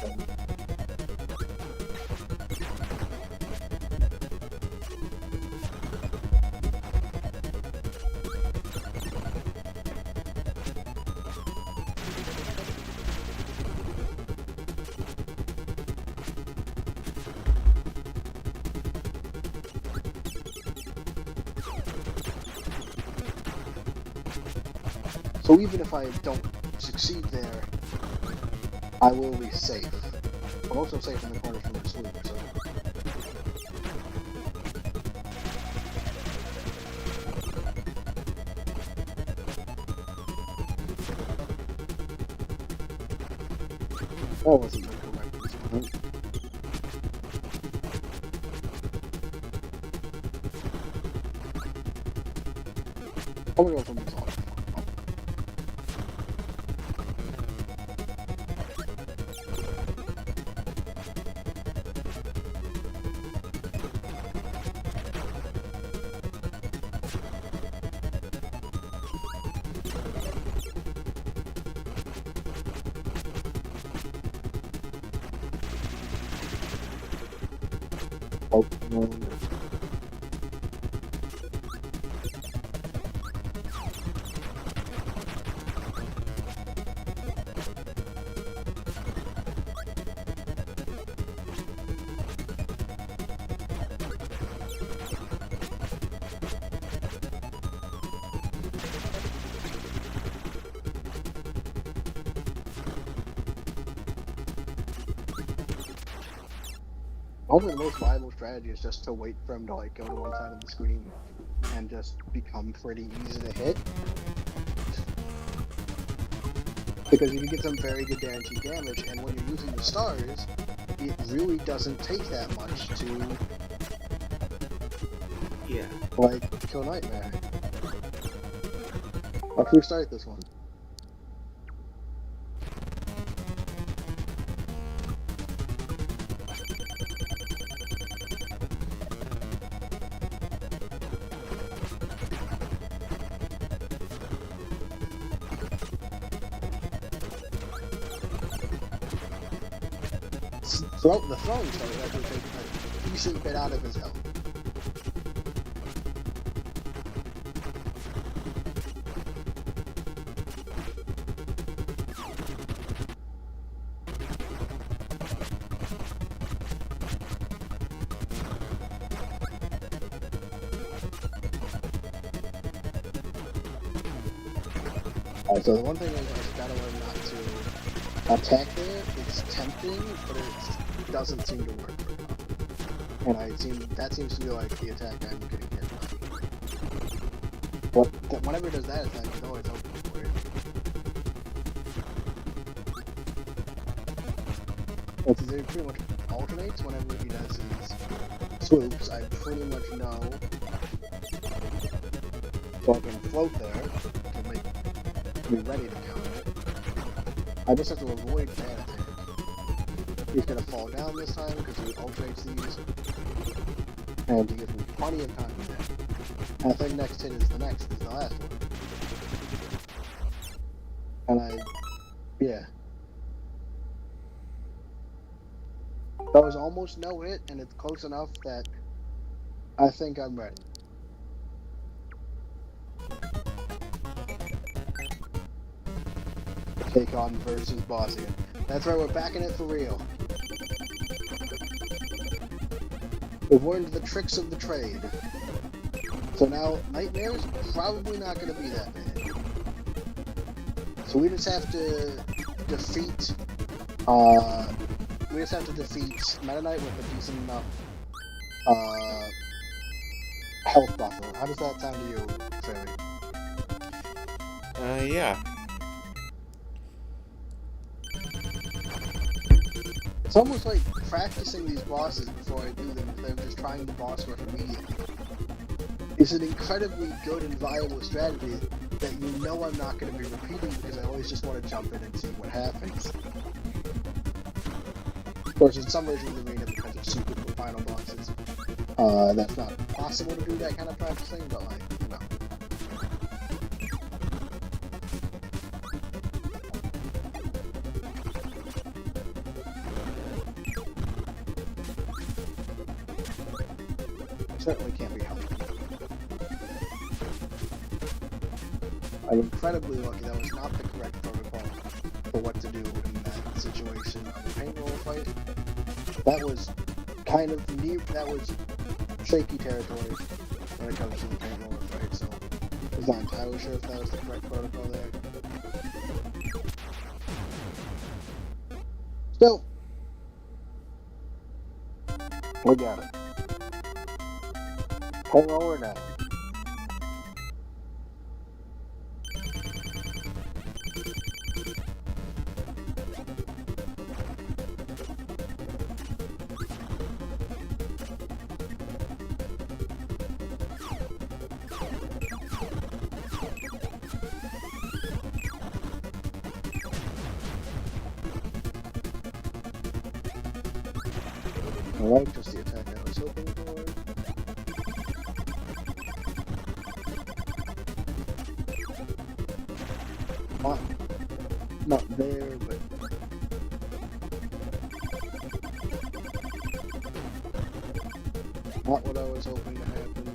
So even if I don't succeed there, I will be safe. I'm also safe in the corner from the swoop, so... That wasn't the correct response. I'm gonna go from this off. Probably the most viable strategy is just to wait for him to like go to one side of the screen and just become pretty easy to hit. Because you can get some very good guaranteed damage, and when you're using the stars, it really doesn't take that much to like kill Nightmare. Let's restart this one. The throwing star is actually taking a decent bit out of his health. Alright, so the one thing is I just gotta learn not to attack there. It's tempting, but it doesn't seem to work. And that seems to be like the attack I'm getting hit by. Whenever it does that attack, it's always open for it. It pretty much alternates whenever he does his swoops. I pretty much know. So I can float there to be ready to counter it. I just have to avoid that attack. He's gonna fall down this time because he alternates these. And he gives me plenty of time to that. And I think next hit is the last one. And yeah. That was almost no hit, and it's close enough that I think I'm ready. Take on versus boss again. That's right, we're back in it for real. We've learned the tricks of the trade. So now, Nightmare's probably not going to be that bad. So we just have to defeat, Meta Knight with a decent enough, health buffer. How does that sound to you, Fairy? Yeah. It's almost like practicing these bosses before I do them instead of just trying the boss rush immediately. It's an incredibly good and viable strategy that you know I'm not going to be repeating because I always just want to jump in and see what happens. Of course, in some versions of the arena, because it's super for final bosses, that's not possible to do that kind of practicing, but like, you know. Certainly can't be helped. I'm incredibly lucky that was not the correct protocol for what to do in that situation of a paint roller fight. That was kind of that was shaky territory when it comes to the paint roller fight, so I'm not entirely sure if that was the correct protocol there. Still, we got it. Paint roller now. Alright, just the attack I was hoping for. Not there, but... Not what I was hoping to happen.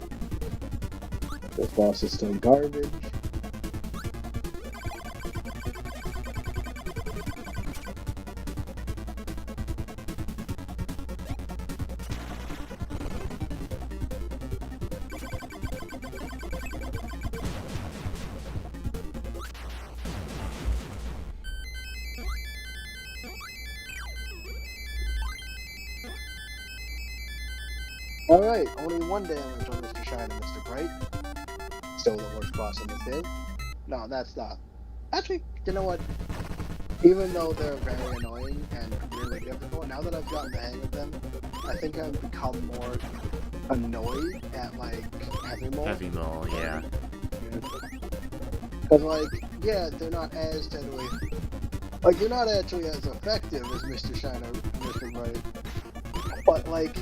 This boss is still garbage. Alright, only 1 damage on Mr. Shine and Mr. Bright. Still the worst boss in this game. No, that's not. Actually, you know what? Even though they're very annoying and really difficult, now that I've gotten the hang of them, I think I've become more annoyed at, like, Heavy Mole. Heavy Mole, yeah. Because, like, yeah, they're not as deadly. Like, you're not actually as effective as Mr. Shine or Mr. Bright. But, like,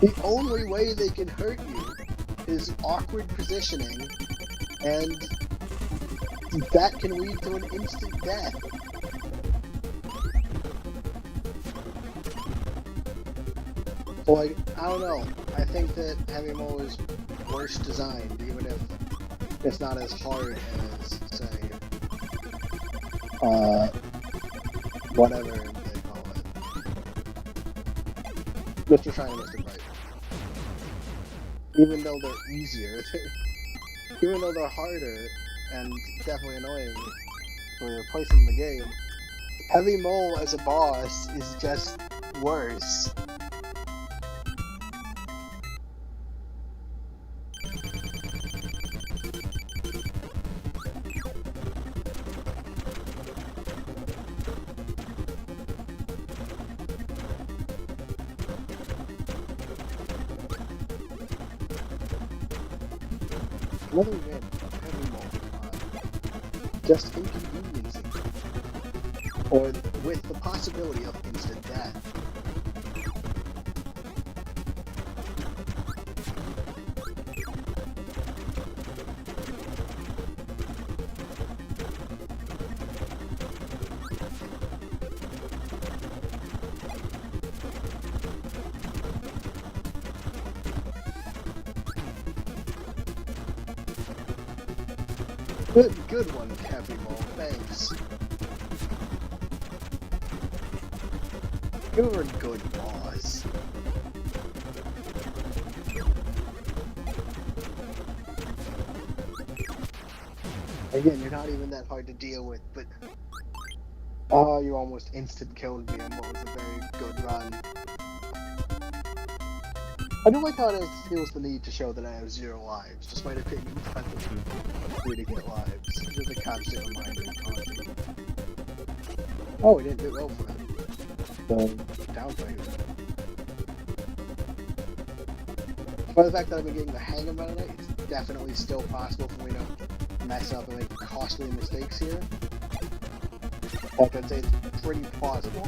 the only way they can hurt you is awkward positioning, and that can lead to an instant death. So, like, I don't know. I think that Heavy Mole is worse designed, even if it's not as hard as, say, whatever they call it. Mr. Shine and Mr. Bright. Even though they're easier, even though they're harder and definitely annoying for their place in the game, Heavy Mole as a boss is just worse. Another win of Heavy Mole, just inconveniencing, or with the possibility of instant death. Good one, Heavy Mole, thanks. You're a good boss. Again, you're not even that hard to deal with, but... Oh, you almost instant killed me on what was a very good run. I do like how it feels the need to show that I have 0 lives, despite it being impossible for me to get lives. With a constant reminder and taunting. Oh, we didn't do well for him. So, downgrade. By the fact that I've been getting the hang of Meta Knight, it's definitely still possible for me to mess up and make costly mistakes here. Like, I'd say it's pretty plausible.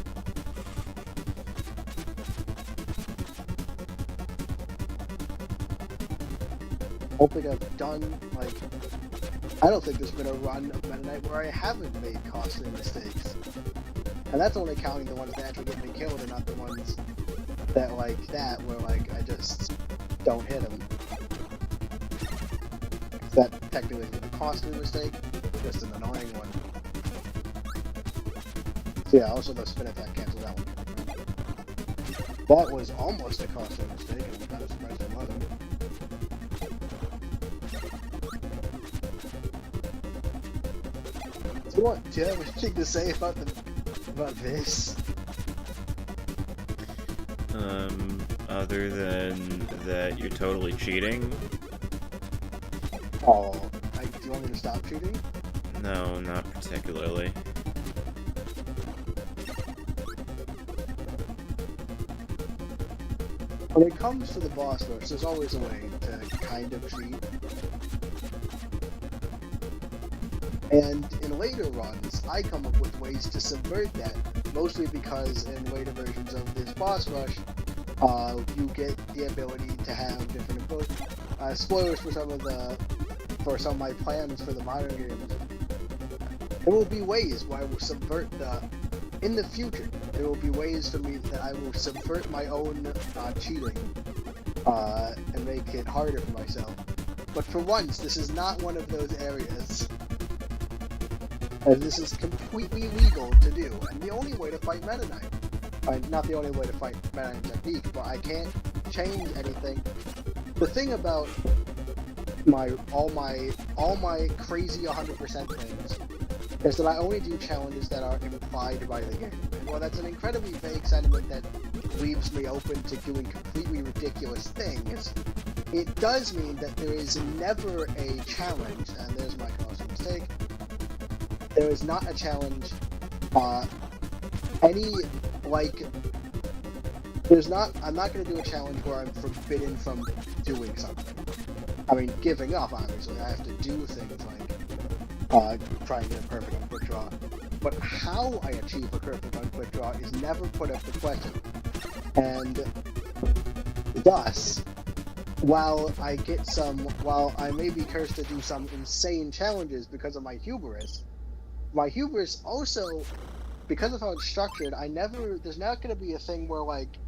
I don't think I've done, like, I don't think there's been a run of Meta Knight where I haven't made costly mistakes. And that's only counting the ones that actually get me killed and not the ones that, like, that, where, like, I just don't hit them. That technically isn't a costly mistake, just an annoying one. So yeah, also the spin attack cancels out one. That was almost a costly mistake, and I'm kind of surprised it wasn't. So what, do you have anything to say about this? Other than that you're totally cheating? Oh, do you want me to stop cheating? No, not particularly. When it comes to the boss rush, there's always a way to kind of cheat. And in later runs, I come up with ways to subvert that, mostly because in later versions of this boss rush, you get the ability to have different abilities. Spoilers for some of my plans for the modern games. There will be ways where I will subvert in the future, there will be ways for me that I will subvert my own cheating, and make it harder for myself. But for once, this is not one of those areas. As this is completely legal to do, and the only way to fight Meta Knight. Not the only way to fight Meta Knight technique, but I can't change anything. The thing about all my crazy 100% things is that I only do challenges that are implied by the game. And while that's an incredibly vague sentiment that leaves me open to doing completely ridiculous things, it does mean that there is never a challenge, and there's my costly mistake. There is not a challenge, I'm not going to do a challenge where I'm forbidden from doing something. I mean, giving up, obviously. I have to do things like, try and get a perfect on quick draw. But how I achieve a perfect on quick draw is never put up for question. And thus, while I may be cursed to do some insane challenges because of my hubris also, because of how it's structured, there's not going to be a thing where, like,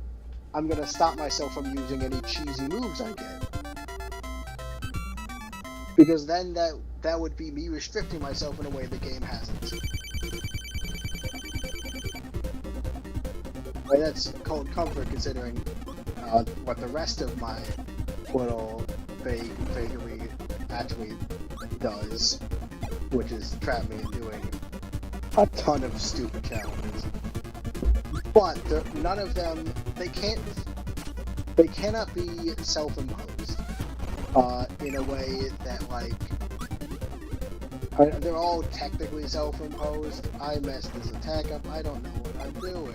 I'm going to stop myself from using any cheesy moves I get. Because then that would be me restricting myself in a way the game hasn't. Well, that's cold comfort considering what the rest of my little vagary actually does, which is trap me in doing a ton of stupid challenges. But none of them, they cannot be self-imposed in a way that, like, they're all technically self-imposed. I messed this attack up, I don't know what I'm doing.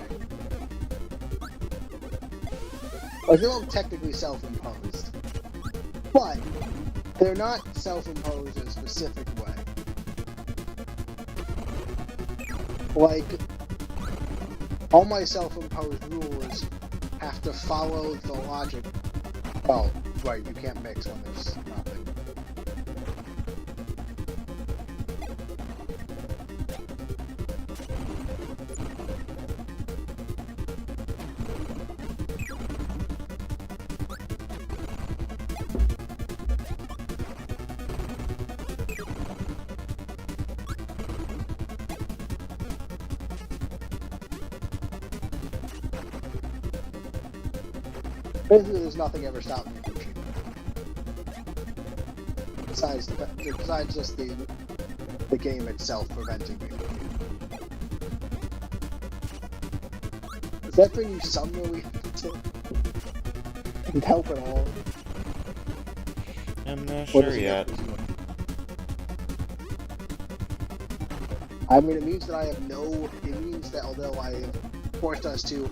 Like, they're all technically self-imposed, but they're not self-imposed in a specific way. Like, all my self-imposed rules have to follow the logic. Oh, right, you can't mix when there's nothing. Basically, there's nothing ever stopping me from cheating. Besides just the game itself preventing me. Does that bring you some relief to help at all? I'm not sure yet. I mean, it means that it means that although I have forced us to,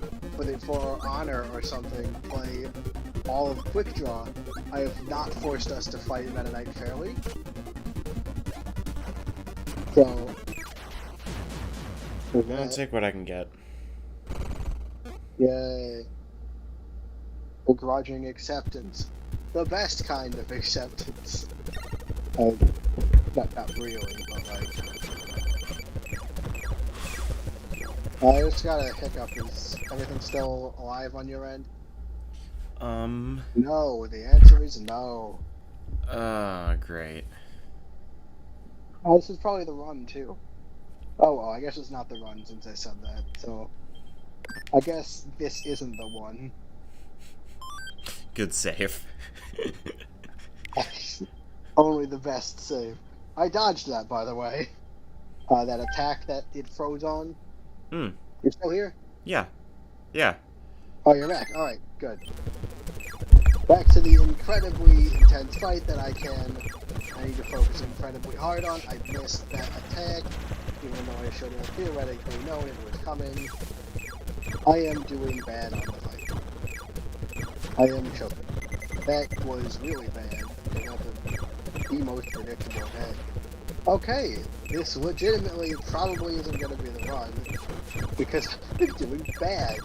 for honor or something, play all of Quick Draw, I have not forced us to fight Meta Knight fairly. So, I'm gonna take what I can get. Yay. Begrudging acceptance. The best kind of acceptance. Not really, but like... I just got a hiccup. Is everything still alive on your end? No, the answer is no. Great. Oh, this is probably the run, too. Oh, well, I guess it's not the run since I said that, so... I guess this isn't the one. Good save. Only the best save. I dodged that, by the way. That attack that it froze on. Hmm. You're still here? Yeah. Yeah. Oh, you're back. Alright, good. Back to the incredibly intense fight that I need to focus incredibly hard on. I missed that attack, even though I should have theoretically known it was coming. I am doing bad on the fight. I am choking. That was really bad. It was the most predictable attack. Okay, this legitimately probably isn't gonna be the run. Because I'm doing bad.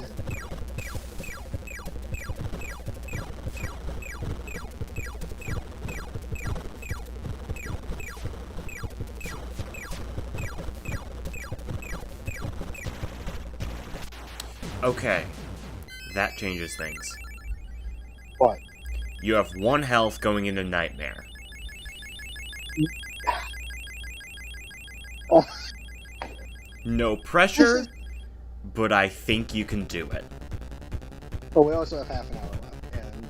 Okay. That changes things. What? You have 1 health going into Nightmare. Oh. No pressure, but I think you can do it. But we also have half an hour left, and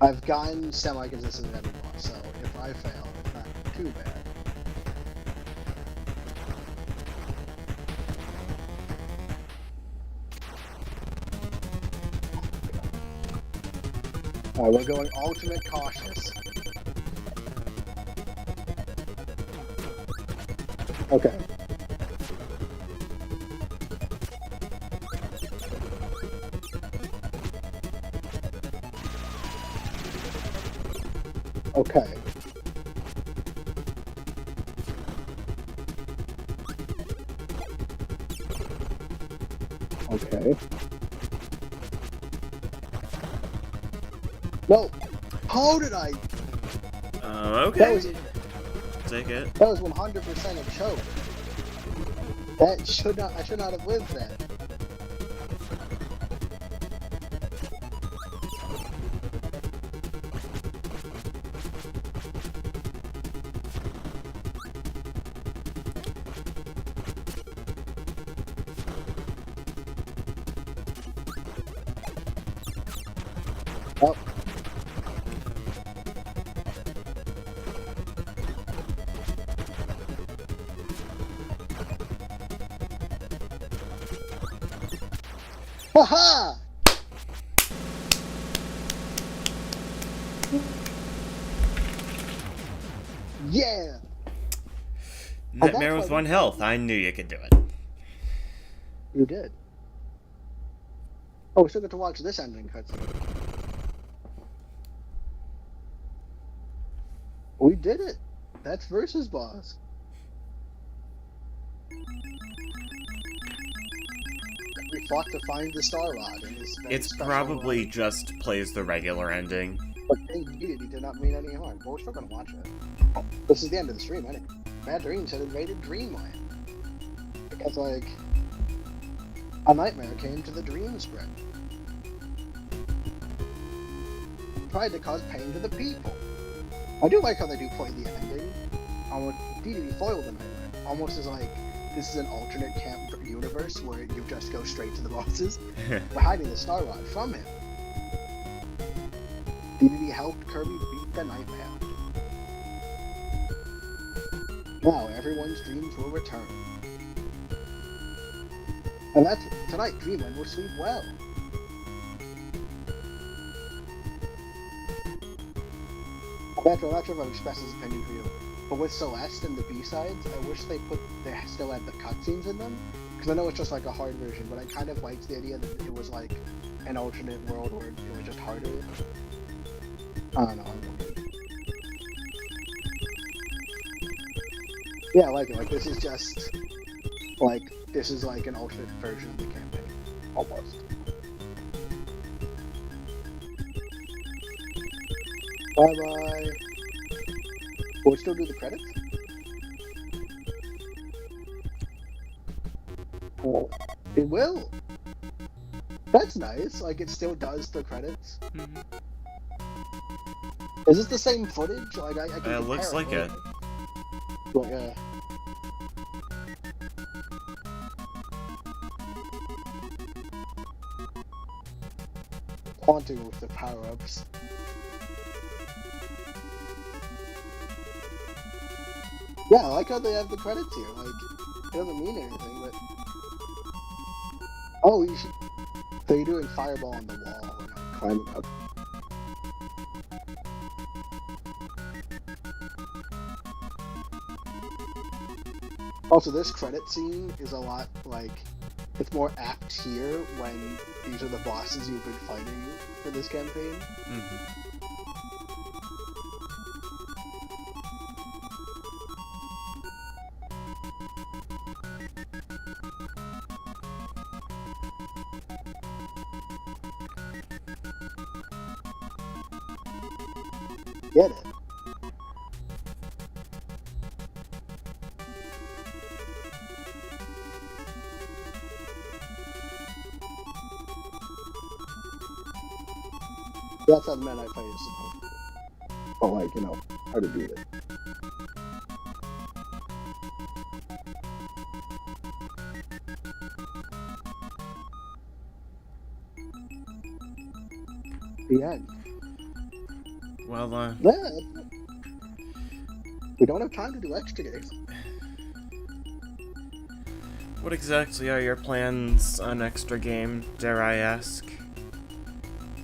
I've gotten semi-consistent at every boss, so if I fail, it's not too bad. Alright, we're going ultimate cautious. Okay. Okay. Okay. No! How did I? Okay. That was Take it. 100% a choke. That should not. I should not have lived that. Oh. Haha! Yeah! Nightmare with 1 health. I knew you could do it. You did. Oh, we still get to watch this ending cutscene. We did it! That's versus boss. We fought to find the Star Rod in this It's probably just plays the regular ending. But indeed, he did not mean any harm. But we're still gonna watch it. This is the end of the stream, anyway. Mad Dreams had invaded Dreamland. Because, like, a nightmare came to the dream spread. Tried to cause pain to the people. I do like how they do play the ending. Almost, DDD foiled the nightmare. Almost as like, this is an alternate camp universe where you just go straight to the bosses. We're hiding the Star Rod from him. DDD helped Kirby beat the nightmare. Now everyone's dreams will return. And that's tonight. Dreamland will sleep well. I'm not sure if I've expressed this opinion for you, but with Celeste and the B-sides, I wish they still had the cutscenes in them, because I know it's just like a hard version, but I kind of liked the idea that it was like an alternate world where it was just harder. I don't know. Yeah, I like it. Like, this is just this is like an alternate version of the campaign, almost. Bye-bye. Will we still do the credits? Oh, it will. That's nice. Like, it still does the credits. Mm-hmm. Is this the same footage? Like, I can It looks like it. Like, haunting with the power-ups. Yeah, I like how they have the credits here. Like, it doesn't mean anything, but... Oh, you should... So you're doing fireball on the wall and like, climbing up. Also, this credit scene is a lot, like... It's more apt here when these are the bosses you've been fighting for this campaign. Mm-hmm. Get it? That's how the Man I Play is supposed to be. But like, you know, how to beat it. The end. Well, Yeah. We don't have time to do extra games. what exactly are your plans on extra game, dare I ask?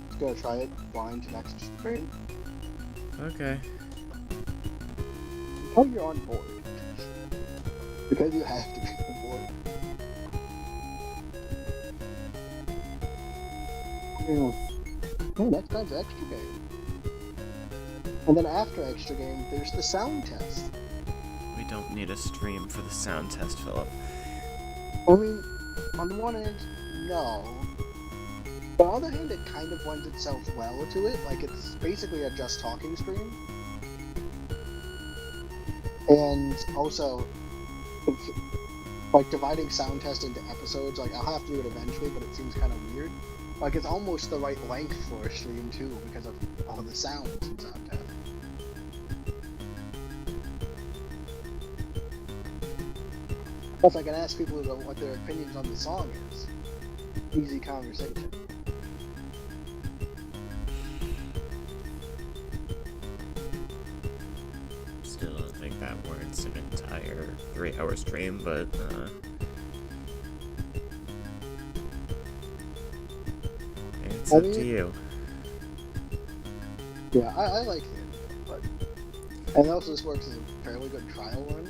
Just gonna try it blind next stream. Okay. Oh, you're on board. Because you have to be on board. Yeah. Oh, that's kind of extra game. And then after extra game, there's the sound test. We don't need a stream for the sound test, Philip. I mean, on the one hand, no. But on the other hand, it kind of lends itself well to it. Like, it's basically a just talking stream. And also, it's, like, dividing sound test into episodes, like, I'll have to do it eventually, but it seems kind of weird. Like, it's almost the right length for a stream, too, because of all the sounds in sound test. Plus, I can ask people what their opinions on the song is. Easy conversation. Still don't think that warrants an entire 3-hour stream, but, it's up to you. Yeah, I like it, but... And also this works as a fairly good trial run.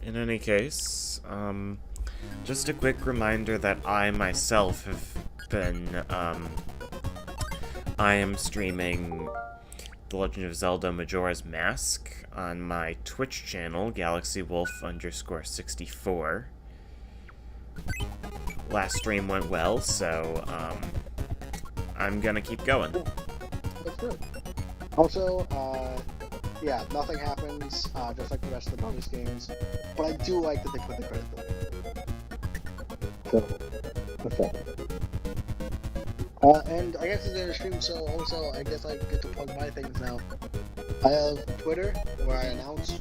In any case, just a quick reminder that I myself have been, I am streaming The Legend of Zelda Majora's Mask on my Twitch channel, GalaxyWolf_64. Last stream went well, so, I'm gonna keep going. That's good. Also, yeah, nothing happens, just like the rest of the bonus games. But I do like that they put the credit there. So, that's that. And I guess it's in a stream, so also, I guess I get to plug my things now. I have Twitter, where I announce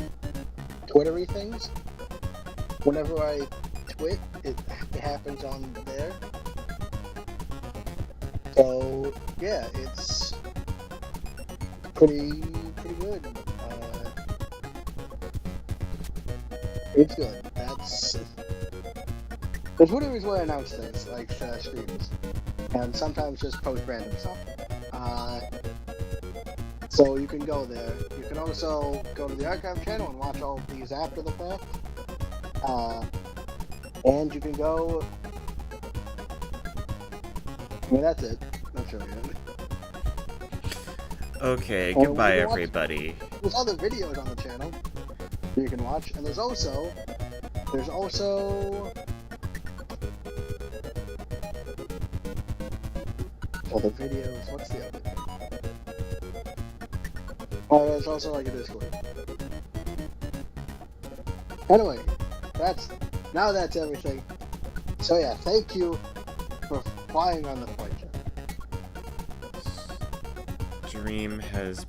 Twittery things. Whenever I twit, it happens on there. So, yeah, it's pretty good. It's good. The Twitter is where I announce things, like streams, and sometimes just post random stuff. So you can go there. You can also go to the archive channel and watch all of these after the fact. And you can go. I mean, that's it. That's really it. Okay, goodbye everybody. There's other videos on the channel that you can watch, and there's also other videos. What's the other thing? Oh, there's also like a Discord. Anyway, that's everything. So yeah, thank you for flying on the Flightship. Dream has been